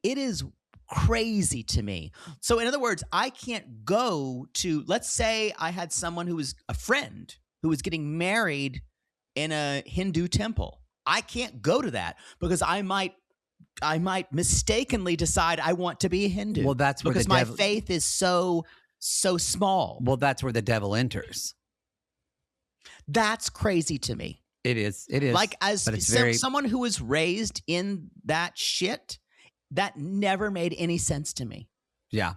Speaker 3: It is crazy to me. So in other words, I can't go to, let's say I had someone who was a friend who was getting married in a Hindu temple. I can't go to that because I might mistakenly decide I want to be a Hindu.
Speaker 1: Well, that's where
Speaker 3: because my faith is so small.
Speaker 1: Well, that's where the devil enters.
Speaker 3: That's crazy to me.
Speaker 1: It is. It is.
Speaker 3: Like, as someone who was raised in that shit, that never made any sense to me.
Speaker 1: Yeah,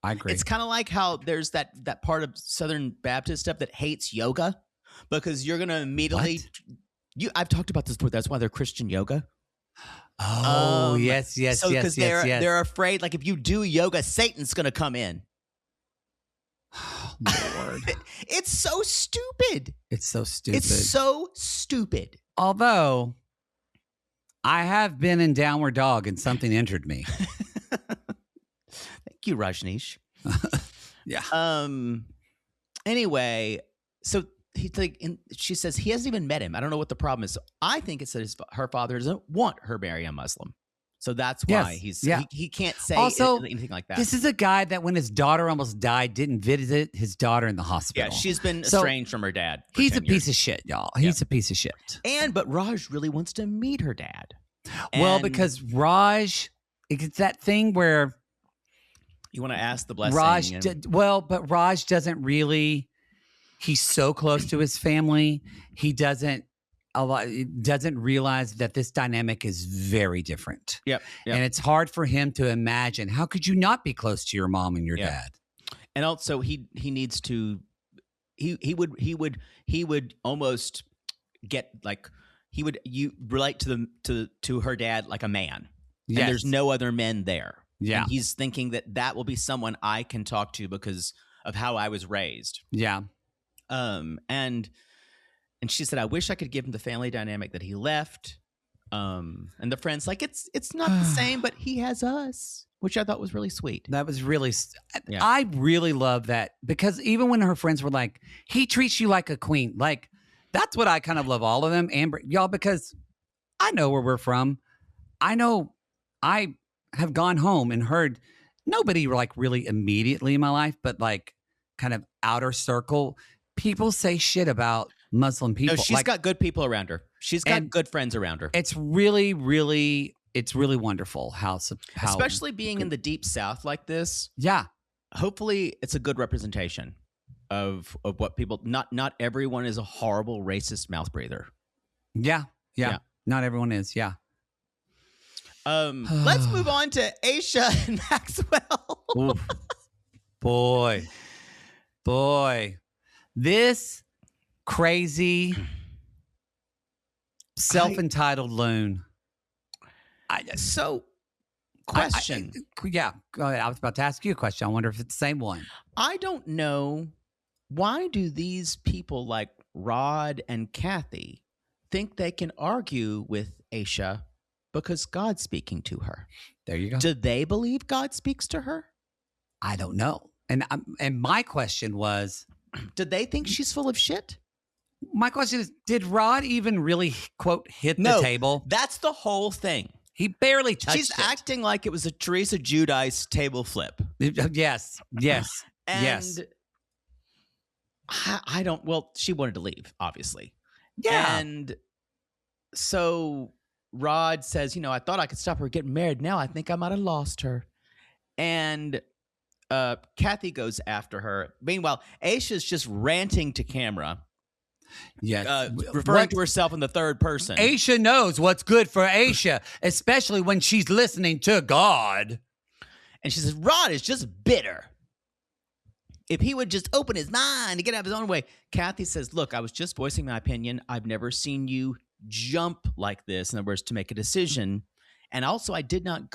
Speaker 1: I agree.
Speaker 3: It's kind of like how there's that part of Southern Baptist stuff that hates yoga because you're going to immediately... I've talked about this before. That's why they're Christian yoga.
Speaker 1: Oh, yes.
Speaker 3: So because they're afraid, like, if you do yoga, Satan's going to come in.
Speaker 1: Oh, Lord.
Speaker 3: It's so stupid.
Speaker 1: It's so stupid.
Speaker 3: It's so stupid.
Speaker 1: Although, I have been in Downward Dog and something injured me.
Speaker 3: Thank you, Rajneesh.
Speaker 1: Yeah.
Speaker 3: Anyway, so she says he hasn't even met him. I don't know what the problem is. So I think it's that her father doesn't want her marry a Muslim. So that's why he can't say anything like that.
Speaker 1: This is a guy that when his daughter almost died, didn't visit his daughter in the hospital.
Speaker 3: Yeah, she's been estranged from her dad.
Speaker 1: He's a piece of shit, y'all. He's a piece of shit.
Speaker 3: But Raj really wants to meet her dad.
Speaker 1: Well, because Raj, it's that thing where
Speaker 3: you want to ask the blessing.
Speaker 1: But Raj doesn't really. He's so close to his family. He doesn't realize that this dynamic is very different.
Speaker 3: Yep.
Speaker 1: And it's hard for him to imagine. How could you not be close to your mom and your dad?
Speaker 3: And also he needs to he would almost get like you relate to her dad like a man. Yes. And there's no other men there.
Speaker 1: Yeah.
Speaker 3: And he's thinking that will be someone I can talk to because of how I was raised.
Speaker 1: Yeah.
Speaker 3: And she said, "I wish I could give him the family dynamic that he left." And the friend's like, it's not the same, but he has us, which I thought was really sweet.
Speaker 1: That was really, I really love that because even when her friends were like, he treats you like a queen. Like, that's what I kind of love all of them. Amber, y'all, because I know where we're from. I know I have gone home and heard nobody like really immediately in my life, but like kind of outer circle. People say shit about Muslim people.
Speaker 3: No, she's got good people around her. She's got good friends around her.
Speaker 1: It's really, really, wonderful how
Speaker 3: especially being in the deep South like this.
Speaker 1: Yeah.
Speaker 3: Hopefully it's a good representation of what people, not everyone is a horrible racist mouth breather. Yeah.
Speaker 1: Not everyone is. Yeah.
Speaker 3: Let's move on to Ashia and Maxwell.
Speaker 1: Boy. This crazy, self-entitled loon.
Speaker 3: Question.
Speaker 1: Go ahead. I was about to ask you a question. I wonder if it's the same one.
Speaker 3: I don't know. Why do these people like Rod and Kathy think they can argue with Ashia because God's speaking to her?
Speaker 1: There you go.
Speaker 3: Do they believe God speaks to her?
Speaker 1: I don't know. And my question was,
Speaker 3: Did they think she's full of shit?
Speaker 1: My question is, did Rod even really, quote, hit the table?
Speaker 3: That's the whole thing.
Speaker 1: He barely touched
Speaker 3: She's
Speaker 1: it.
Speaker 3: acting like it was a Teresa Giudice table flip.
Speaker 1: Yes.
Speaker 3: And I don't, well, she wanted to leave, obviously.
Speaker 1: Yeah.
Speaker 3: And so Rod says, I thought I could stop her getting married. Now I think I might have lost her. And Kathy goes after her. Meanwhile, Ashia's just ranting to camera.
Speaker 1: Yes.
Speaker 3: Referring to herself in the third person.
Speaker 1: Ashia knows what's good for Ashia, especially when she's listening to God.
Speaker 3: And she says, Rod is just bitter. If he would just open his mind to get out of his own way. Kathy says, look, I was just voicing my opinion. I've never seen you jump like this. In other words, to make a decision. And also, I did not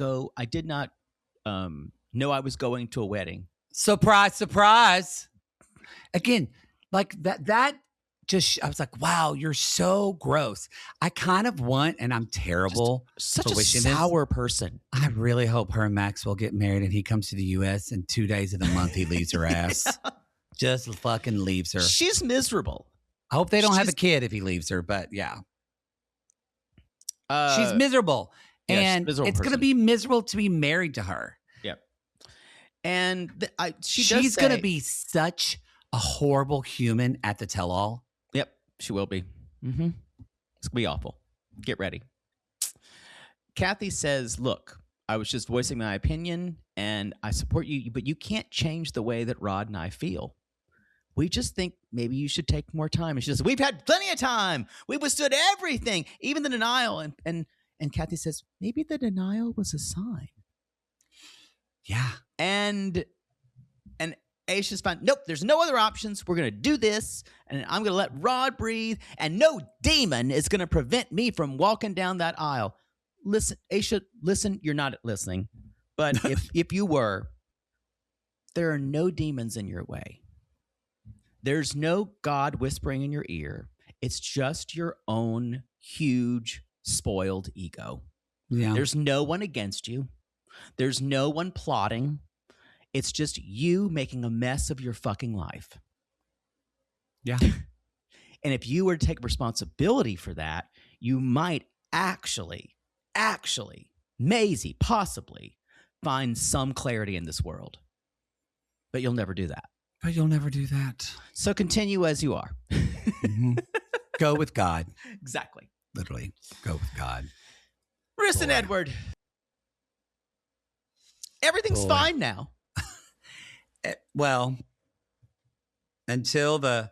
Speaker 3: know I was going to a wedding.
Speaker 1: Surprise, surprise. Again, like that just, I was like, wow, you're so gross. I kind of want, and I'm terrible.
Speaker 3: Such a sour person.
Speaker 1: I really hope her and Maxwell get married and he comes to the U.S. and 2 days of the month he leaves her ass.
Speaker 3: Yeah.
Speaker 1: Just fucking leaves her.
Speaker 3: She's miserable.
Speaker 1: I hope they don't have a kid if he leaves her, but yeah. She's miserable.
Speaker 3: Yeah,
Speaker 1: and it's going to be miserable to be married to her.
Speaker 3: Yep. And
Speaker 1: she's going to be such a horrible human at the tell-all.
Speaker 3: Yep, she will be. Mm-hmm. It's going to be awful. Get ready. Kathy says, look, I was just voicing my opinion, and I support you, but you can't change the way that Rod and I feel. We just think maybe you should take more time. And she says, we've had plenty of time. We've withstood everything, even the denial. And Kathy says, maybe the denial was a sign.
Speaker 1: Yeah.
Speaker 3: And Ashia's fine. Nope, there's no other options. We're going to do this, and I'm going to let Rod breathe, and no demon is going to prevent me from walking down that aisle. Listen, Ashia, listen, you're not listening. But if you were, there are no demons in your way. There's no God whispering in your ear. It's just your own huge, spoiled ego.
Speaker 1: Yeah.
Speaker 3: There's no one against you. There's no one plotting. It's just you making a mess of your fucking life.
Speaker 1: Yeah.
Speaker 3: And if you were to take responsibility for that, you might actually, Maisie, possibly find some clarity in this world. But you'll never do that. So continue as you are.
Speaker 1: Mm-hmm. Go with God.
Speaker 3: Exactly.
Speaker 1: Literally, go with God.
Speaker 3: Marissa and Edward. Everything's fine now.
Speaker 1: Well, until the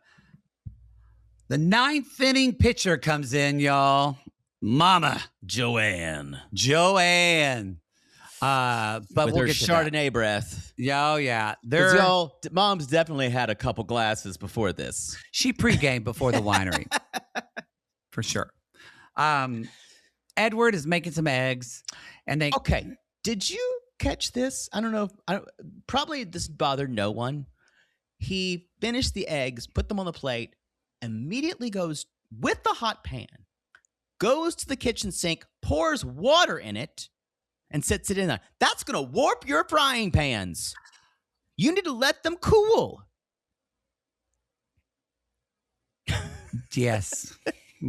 Speaker 1: ninth inning pitcher comes in, y'all. Mama
Speaker 3: Joanne.
Speaker 1: But
Speaker 3: with
Speaker 1: we'll
Speaker 3: her
Speaker 1: get to
Speaker 3: Chardonnay
Speaker 1: that.
Speaker 3: breath.
Speaker 1: Yeah.
Speaker 3: Y'all, Mom's definitely had a couple glasses before this.
Speaker 1: She pre-gamed before the winery. For sure. Edward is making some eggs. And they...
Speaker 3: Okay. Did you catch this? I don't know. Probably this bothered no one. He finished the eggs, put them on the plate, immediately goes with the hot pan, goes to the kitchen sink, pours water in it, and sets it in there. That's going to warp your frying pans. You need to let them cool.
Speaker 1: Yes.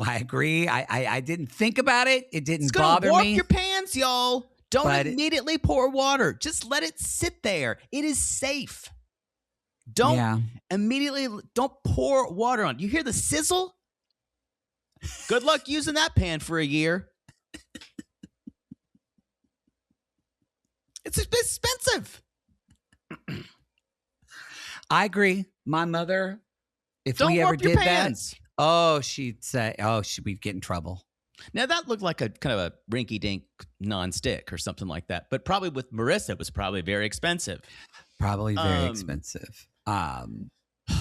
Speaker 1: I agree. I didn't think about it. It didn't bother me.
Speaker 3: It's going to warp your pans, y'all. Don't immediately pour water. Just let it sit there. It is safe. Don't pour water on. You hear the sizzle? Good luck using that pan for a year. It's expensive.
Speaker 1: I agree. My mother, if
Speaker 3: Don't
Speaker 1: we ever
Speaker 3: warp your
Speaker 1: did
Speaker 3: pans.
Speaker 1: that, she'd say, we'd get in trouble.
Speaker 3: Now, that looked like a kind of a rinky-dink non-stick or something like that. But probably with Marissa, it was probably very expensive.
Speaker 1: Probably very expensive.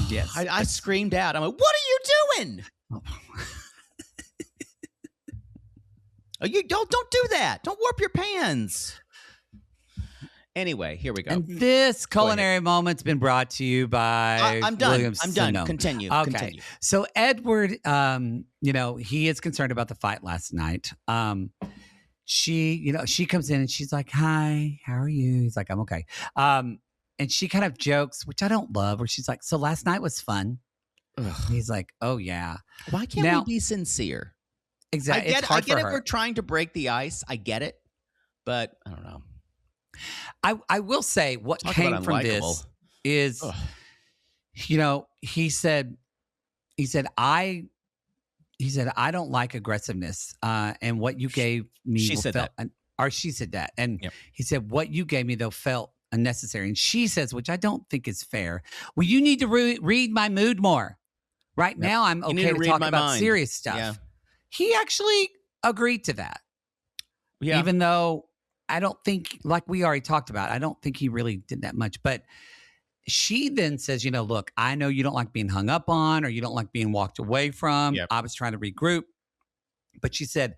Speaker 1: Yes.
Speaker 3: I screamed out. I'm like, what are you doing? You don't do that. Don't warp your pans. Anyway, here we go.
Speaker 1: And this culinary moment's been brought to you by
Speaker 3: I'm done.
Speaker 1: William
Speaker 3: I'm done.
Speaker 1: Sonoma.
Speaker 3: Continue.
Speaker 1: Okay.
Speaker 3: Continue.
Speaker 1: So Edward, he is concerned about the fight last night. She comes in and she's like, "Hi, how are you?" He's like, "I'm okay." and she kind of jokes, which I don't love, where she's like, so last night was fun. And he's like, oh yeah.
Speaker 3: Why can't we be sincere?
Speaker 1: Exactly.
Speaker 3: I get it. We're trying to break the ice. I get it. But I don't know.
Speaker 1: I will say what came from this is, he said, I don't like aggressiveness. And what you gave me,
Speaker 3: she said that.
Speaker 1: She said that. And
Speaker 3: Yep.
Speaker 1: he said, what you gave me though felt unnecessary. And she says, which I don't think is fair. Well, you need to read my mood more. Right now, I'm okay to talk about mind. Serious stuff.
Speaker 3: Yeah.
Speaker 1: He actually agreed to that.
Speaker 3: Yeah.
Speaker 1: Even though I don't think, like we already talked about, I don't think he really did that much. But she then says, look, I know you don't like being hung up on or you don't like being walked away from.
Speaker 3: Yep.
Speaker 1: I was trying to regroup. But she said,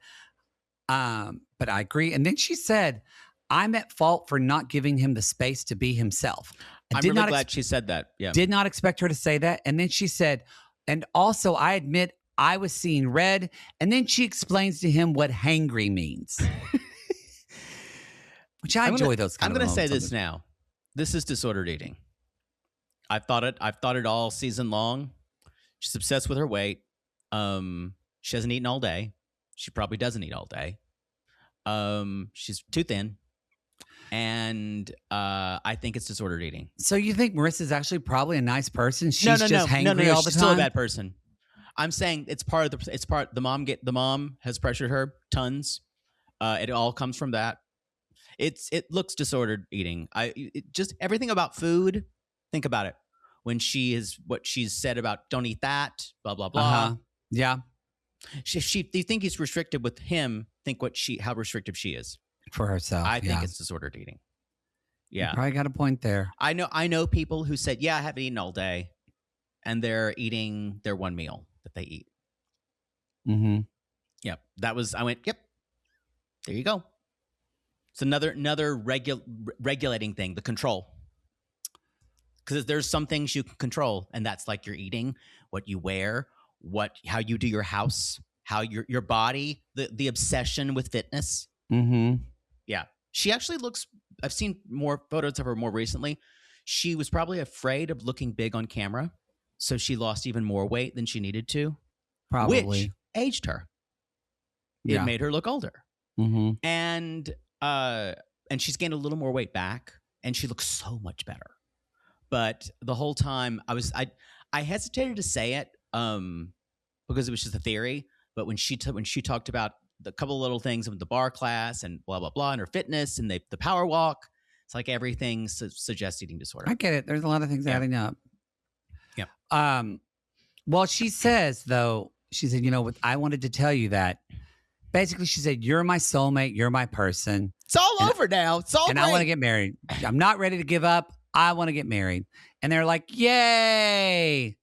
Speaker 1: but I agree. And then she said, I'm at fault for not giving him the space to be himself.
Speaker 3: I'm really glad she said that. Yeah.
Speaker 1: Did not expect her to say that. And then she said, and also I admit I was seeing red. And then she explains to him what hangry means. Which I enjoy those kind of moments.
Speaker 3: I'm going to say this now. This is disordered eating. I've thought it all season long. She's obsessed with her weight. She hasn't eaten all day. She probably doesn't eat all day. She's too thin. And I think it's disordered eating.
Speaker 1: So you think Marissa's actually probably a nice person? She's just hangry all the time?
Speaker 3: She's still a bad person. I'm saying the mom has pressured her tons. It all comes from that. It looks disordered eating. Just everything about food. Think about it. When what she's said about don't eat that, blah blah blah.
Speaker 1: Uh-huh. Yeah.
Speaker 3: Do you think he's restricted with him? Think how restrictive she is
Speaker 1: for herself.
Speaker 3: I think it's disordered eating. Yeah,
Speaker 1: you probably got a point there.
Speaker 3: I know people who said, "Yeah, I haven't eaten all day," and they're eating their one meal that they eat.
Speaker 1: Mm-hmm.
Speaker 3: Yep, I went, yep. There you go. It's another regulating thing, the control. Because there's some things you can control, and that's like your eating, what you wear, how you do your house, how your body, the obsession with fitness.
Speaker 1: Mm-hmm.
Speaker 3: Yeah. She actually I've seen more photos of her more recently. She was probably afraid of looking big on camera, so she lost even more weight than she needed to.
Speaker 1: Probably.
Speaker 3: Which aged her.
Speaker 1: Yeah.
Speaker 3: It made her look older.
Speaker 1: Mm-hmm.
Speaker 3: And she's gained a little more weight back, and she looks so much better. But the whole time I hesitated to say it because it was just a theory. But when she talked about the couple of little things with the bar class and blah blah blah and her fitness and the power walk, it's like everything suggests eating disorder.
Speaker 1: I get it. There's a lot of things adding up.
Speaker 3: Yeah.
Speaker 1: Well, she says though, she said, I wanted to tell you that. Basically, she said, "You're my soulmate. You're my person.
Speaker 3: It's all over now. It's all.
Speaker 1: And
Speaker 3: great.
Speaker 1: I want to get married. I'm not ready to give up. I want to get married." And they're like, "Yay!"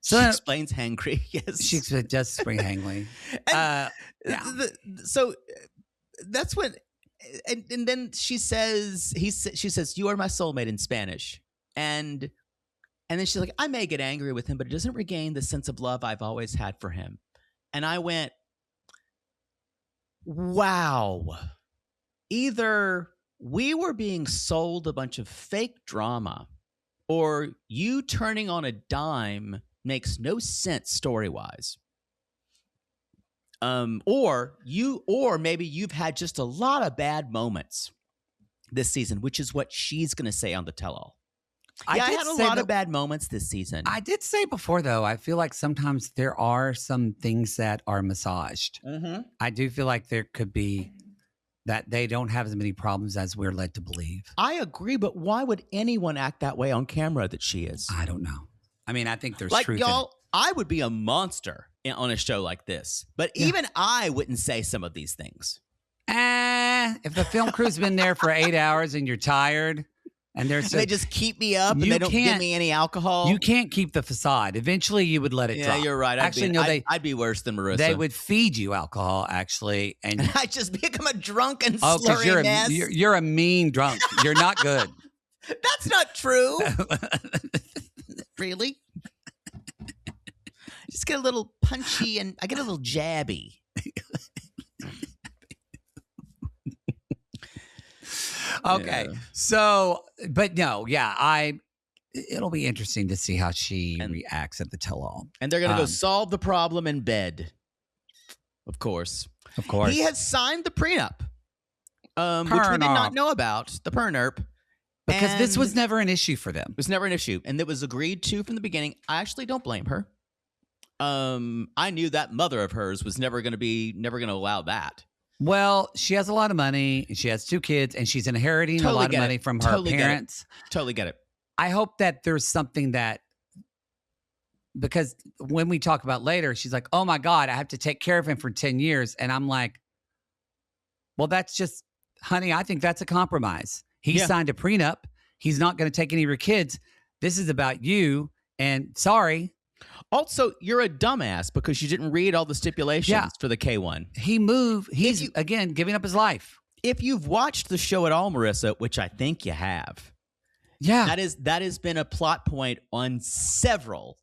Speaker 3: So she explains hangry. Yes,
Speaker 1: she does explain hangry.
Speaker 3: So that's when, and then she says, she says, "You are my soulmate" in Spanish, and then she's like, "I may get angry with him, but it doesn't regain the sense of love I've always had for him." And I went, wow. Either we were being sold a bunch of fake drama, or you turning on a dime makes no sense story-wise. Or maybe you've had just a lot of bad moments this season, which is what she's going to say on the tell-all. I had a lot of bad moments this season.
Speaker 1: I did say before, though, I feel like sometimes there are some things that are massaged.
Speaker 3: Mm-hmm.
Speaker 1: I do feel like there could be that they don't have as many problems as we're led to believe.
Speaker 3: I agree, but why would anyone act that way on camera that she is?
Speaker 1: I don't know. I mean, I think there's
Speaker 3: like,
Speaker 1: truth
Speaker 3: y'all, I would be a monster on a show like this, but even I wouldn't say some of these things.
Speaker 1: If the film crew's been there for 8 hours and you're tired... And
Speaker 3: they just keep me up and they don't give me any alcohol.
Speaker 1: You can't keep the facade. Eventually, you would let it drop.
Speaker 3: Yeah, you're right. I'd be worse than Marissa.
Speaker 1: They would feed you alcohol, actually. And
Speaker 3: I'd just become a drunken slurry mess.
Speaker 1: You're a mean drunk. You're not good.
Speaker 3: That's not true. Really? Just get a little punchy and I get a little jabby.
Speaker 1: Okay, so But no, yeah, it'll be interesting to see how she reacts at the tell-all.
Speaker 3: And they're going to go solve the problem in bed. Of course.
Speaker 1: Of course.
Speaker 3: He had signed the prenup, which we did not know about, the prenup.
Speaker 1: Because this was never an issue for them.
Speaker 3: It was never an issue. And it was agreed to from the beginning. I actually don't blame her. I knew that mother of hers was never going to allow that.
Speaker 1: Well, she has a lot of money, and she has 2 kids, and she's inheriting a lot of money from her parents.
Speaker 3: Totally get it.
Speaker 1: I hope that there's something that, because when we talk about later, she's like, oh my God, I have to take care of him for 10 years. And I'm like, well, that's just, honey, I think that's a compromise. He signed a prenup. He's not going to take any of your kids. This is about you. And sorry.
Speaker 3: Also, you're a dumbass because you didn't read all the stipulations for the K1.
Speaker 1: He moved. He's, again, giving up his life.
Speaker 3: If you've watched the show at all, Marissa, which I think you have, that has been a plot point on several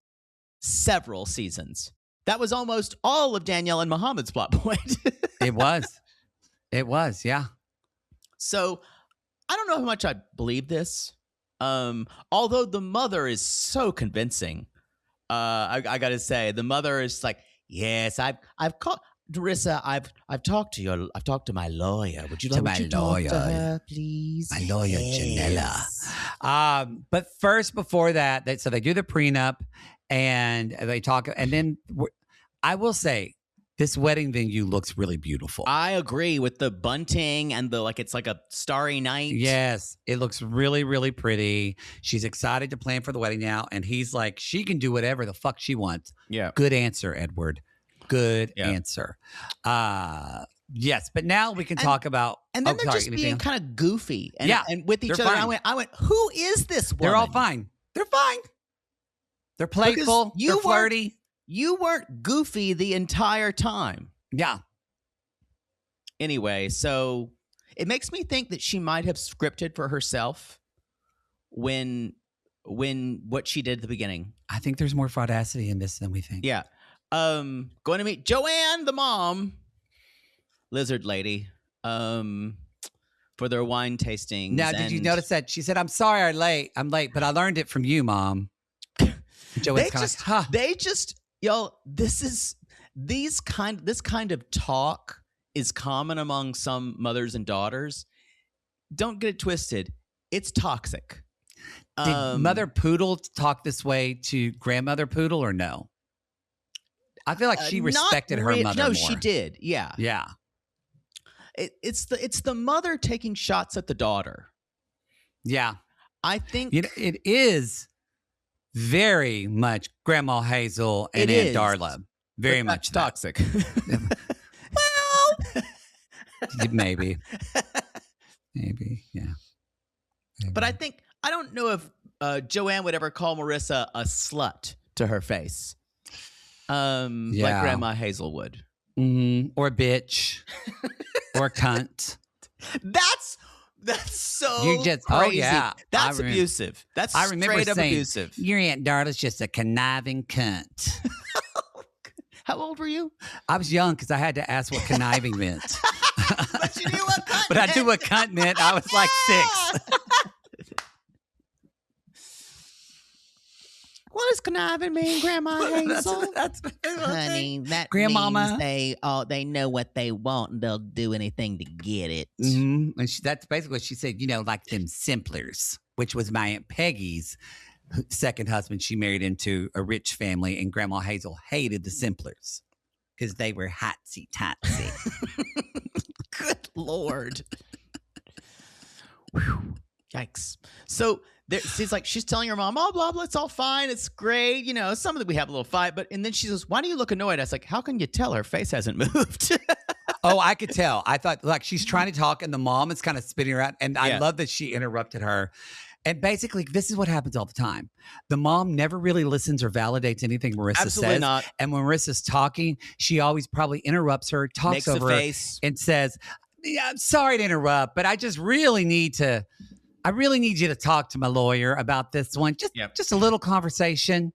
Speaker 3: seasons. That was almost all of Danielle and Muhammad's plot point.
Speaker 1: It was, yeah.
Speaker 3: So I don't know how much I believe this. Although the mother is so convincing. I got to say, the mother is like, yes, I've called Marissa. I've talked to my lawyer. Would you like to talk to her, please?
Speaker 1: My lawyer, Janella. But first, before that, so they do the prenup, and they talk, and then I will say, this wedding venue looks really beautiful.
Speaker 3: I agree with the bunting and it's like a starry night.
Speaker 1: Yes, it looks really, really pretty. She's excited to plan for the wedding now. And he's like, she can do whatever the fuck she wants.
Speaker 3: Yeah.
Speaker 1: Good answer, Edward. Good answer. Yes, but now we can talk about.
Speaker 3: And then they're just being kind of goofy. And with each other. Fine. I went, who is this woman?
Speaker 1: They're all fine. They're fine. They're playful. They're flirty.
Speaker 3: You weren't goofy the entire time.
Speaker 1: Yeah.
Speaker 3: Anyway, so it makes me think that she might have scripted for herself when what she did at the beginning.
Speaker 1: I think there's more fraudacity in this than we think.
Speaker 3: Yeah. Going to meet Joanne, the mom, lizard lady, for their wine tastings.
Speaker 1: Now, did you notice that she said, "I'm sorry, I'm late, but I learned it from you, Mom." Joanne's
Speaker 3: this kind of talk is common among some mothers and daughters. Don't get it twisted. It's toxic.
Speaker 1: Did Mother Poodle talk this way to Grandmother Poodle or no? I feel like she respected her mother more.
Speaker 3: No, she did. Yeah.
Speaker 1: Yeah.
Speaker 3: It's the mother taking shots at the daughter.
Speaker 1: Yeah.
Speaker 3: I think
Speaker 1: it is very much Grandma Hazel and Aunt Darla. Very much
Speaker 3: toxic.
Speaker 1: Well, maybe, yeah. Maybe.
Speaker 3: But I don't know if Joanne would ever call Marissa a slut to her face, like Grandma Hazel would,
Speaker 1: or a bitch, or a cunt.
Speaker 3: That's so
Speaker 1: you just
Speaker 3: crazy.
Speaker 1: Oh yeah,
Speaker 3: that's abusive. That's straight up abusive.
Speaker 1: Your Aunt Darla's just a conniving cunt.
Speaker 3: How old were you?
Speaker 1: I was young because I had to ask what conniving meant.
Speaker 3: But you knew what cunt
Speaker 1: But I knew what cunt meant. I was like 6.
Speaker 3: What does conniving mean, Grandma Hazel?
Speaker 1: that's
Speaker 3: honey, that
Speaker 1: Grandmama.
Speaker 3: means they know what they want and they'll do anything to get it.
Speaker 1: Mm-hmm. And that's basically what she said, like them simplers, which was my Aunt Peggy's second husband. She married into a rich family, and Grandma Hazel hated the simplers because they were hotsy-totsy.
Speaker 3: Good Lord. Whew. Yikes. So she's telling her mom, oh, blah, blah, it's all fine. It's great. Some of it we have a little fight. And then she says, why do you look annoyed? I was like, how can you tell her face hasn't moved?
Speaker 1: Oh, I could tell. I thought she's trying to talk and the mom is kind of spinning around. And I love that she interrupted her. And basically, this is what happens all the time. The mom never really listens or validates anything Marissa
Speaker 3: Absolutely
Speaker 1: says.
Speaker 3: Not.
Speaker 1: And when Marissa's talking, she always probably interrupts her, talks over her, and says, yeah, I'm sorry to interrupt, but I just really need you to talk to my lawyer about this one. Just a little conversation.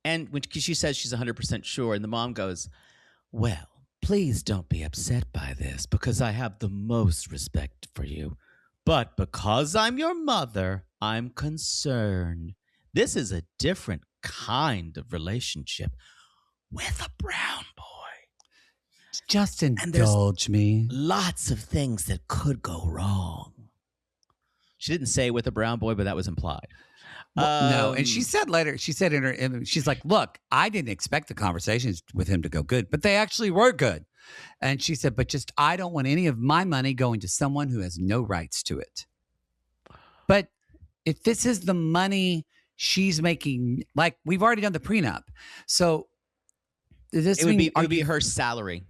Speaker 3: And when she says she's 100% sure, and the mom goes, well, please don't be upset by this because I have the most respect for you. But because I'm your mother, I'm concerned. This is a different kind of relationship with a brown boy.
Speaker 1: Just indulge me.
Speaker 3: Lots of things that could go wrong. She didn't say with a brown boy, but that was implied.
Speaker 1: No, and she said later, she's like, look, I didn't expect the conversations with him to go good, but they actually were good. And she said, but just, I don't want any of my money going to someone who has no rights to it. But if this is the money she's making, like we've already done the prenup. So this
Speaker 3: would be her salary.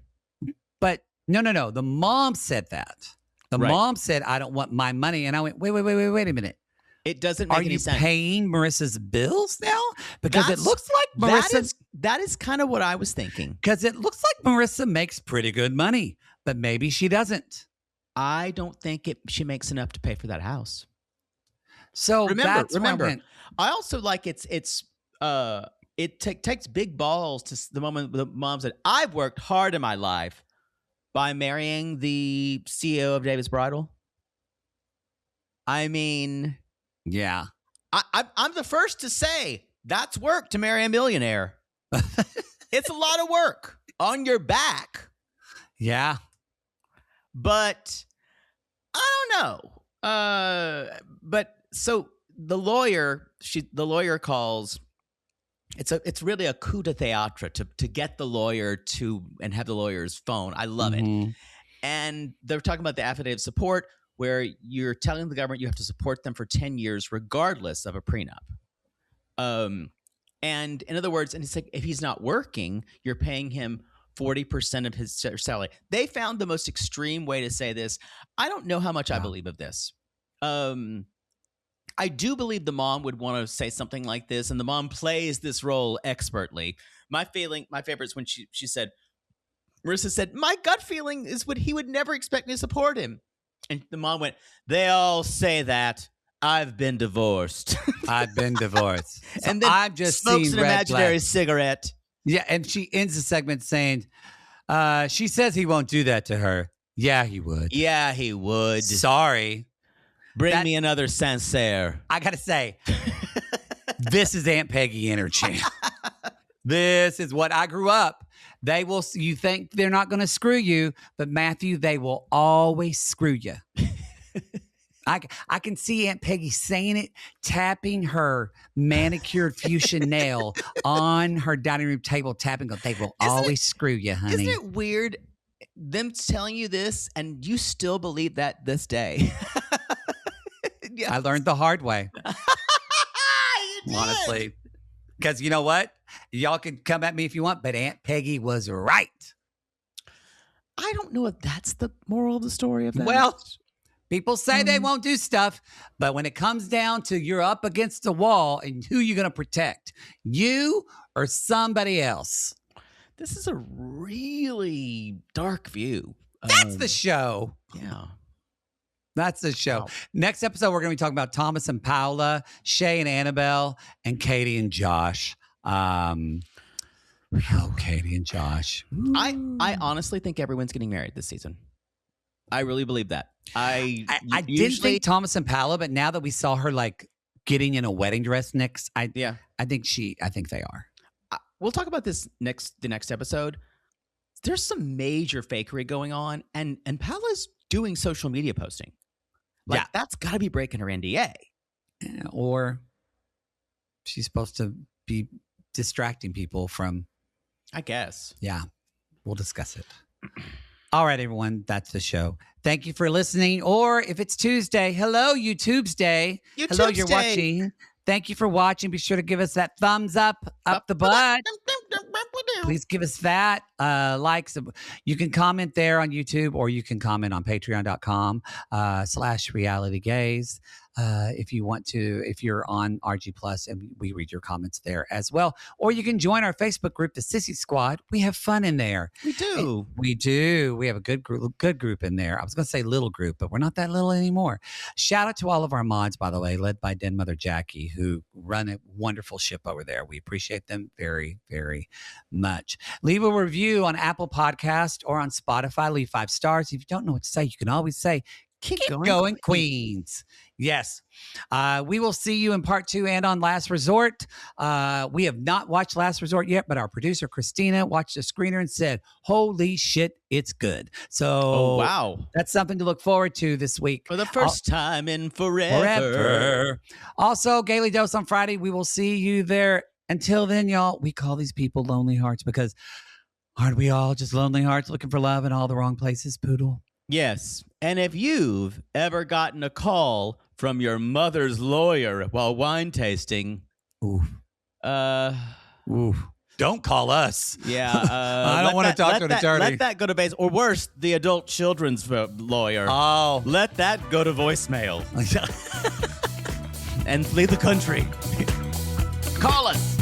Speaker 1: But no. The mom said that. The mom said, I don't want my money. And I went, wait a minute.
Speaker 3: It doesn't make any sense.
Speaker 1: Are you paying Marissa's bills now? Because it looks like Marissa...
Speaker 3: That is kind of what I was thinking.
Speaker 1: Because it looks like Marissa makes pretty good money, but maybe she doesn't.
Speaker 3: I don't think she makes enough to pay for that house.
Speaker 1: So
Speaker 3: remember, I also like it takes big balls to the moment the mom said, I've worked hard in my life by marrying the CEO of David's Bridal. I mean...
Speaker 1: Yeah.
Speaker 3: I'm the first to say that's work to marry a millionaire. It's a lot of work on your back.
Speaker 1: Yeah.
Speaker 3: But I don't know. But so the lawyer calls. It's really a coup de théâtre to get the lawyer and have the lawyer's phone. I love it. And they're talking about the affidavit of support, where you're telling the government you have to support them for 10 years regardless of a prenup. And in other words, and it's like, if he's not working, you're paying him 40% of his salary. They found the most extreme way to say this. I don't know how much I believe of this. I do believe the mom would want to say something like this, and the mom plays this role expertly. My favorite is when she said, Marissa said, my gut feeling is he would never expect me to support him. And the mom went, they all say that. I've been divorced.
Speaker 1: I've been divorced.
Speaker 3: So and then I've just smokes an imaginary cigarette.
Speaker 1: Yeah, and she ends the segment saying, she says he won't do that to her. Yeah, he would.
Speaker 3: Yeah, he would.
Speaker 1: Sorry.
Speaker 3: Bring me another Sancerre.
Speaker 1: I got to say, this is Aunt Peggy energy. This is what I grew up. You think they're not going to screw you, but Matthew, they will always screw you. I can see Aunt Peggy saying it, tapping her manicured fuchsia nail on her dining room table, tapping, they will always screw you, honey.
Speaker 3: Isn't it weird, them telling you this, and you still believe that this day?
Speaker 1: Yes. I learned the hard way.
Speaker 3: You did.
Speaker 1: Honestly. Because you know what? Y'all can come at me if you want, but Aunt Peggy was right.
Speaker 3: I don't know if that's the moral of the story of that.
Speaker 1: Well, people say they won't do stuff, but when it comes down to you're up against the wall and who you're going to protect, you or somebody else.
Speaker 3: This is a really dark view.
Speaker 1: That's the show.
Speaker 3: Yeah.
Speaker 1: That's the show.
Speaker 3: Wow.
Speaker 1: Next episode, we're going to be talking about Thomas and Paula, Shay and Annabelle, and Katie and Josh. Katie and Josh.
Speaker 3: I honestly think everyone's getting married this season. I really believe that. I
Speaker 1: didn't think Thomas and Paula, but now that we saw her like getting in a wedding dress next, I think they are.
Speaker 3: We'll talk about this the next episode. There's some major fakery going on, and Paula's doing social media posting. That's got to be breaking her NDA.
Speaker 1: Or she's supposed to be distracting people from.
Speaker 3: I guess.
Speaker 1: Yeah, we'll discuss it. All right, everyone, that's the show. Thank you for listening. Or if it's Tuesday, hello, YouTube's Day. Hello, you're watching. Thank you for watching. Be sure to give us that thumbs up the butt. Please give us that. Likes. You can comment there on YouTube, or you can comment on patreon.com/RealityGays. If you want to, if you're on RG Plus, and we read your comments there as well. Or you can join our Facebook group, the Sissy Squad. We have fun in there.
Speaker 3: We do.
Speaker 1: We do. We have a good group in there. I was going to say little group, but we're not that little anymore. Shout out to all of our mods, by the way, led by Den Mother Jackie, who run a wonderful ship over there. We appreciate them very, very much. Leave a review on Apple Podcast or on Spotify. Leave 5 stars. If you don't know what to say, you can always say,
Speaker 3: Keep
Speaker 1: going, Queens. Yes. We will see you in part 2 and on Last Resort. We have not watched Last Resort yet, but our producer, Christina, watched the screener and said, holy shit, it's good. So
Speaker 3: wow.
Speaker 1: That's something to look forward to this week.
Speaker 3: For the first time in forever.
Speaker 1: Also, Gaily Dose on Friday. We will see you there. Until then, y'all, we call these people lonely hearts because aren't we all just lonely hearts looking for love in all the wrong places, Poodle?
Speaker 3: Yes. And if you've ever gotten a call from your mother's lawyer while wine tasting,
Speaker 1: don't call us.
Speaker 3: Yeah.
Speaker 1: I don't want to talk to an attorney.
Speaker 3: Let that go to base. Or worse, the adult children's lawyer.
Speaker 1: Oh.
Speaker 3: Let that go to voicemail. And flee the country. Call us.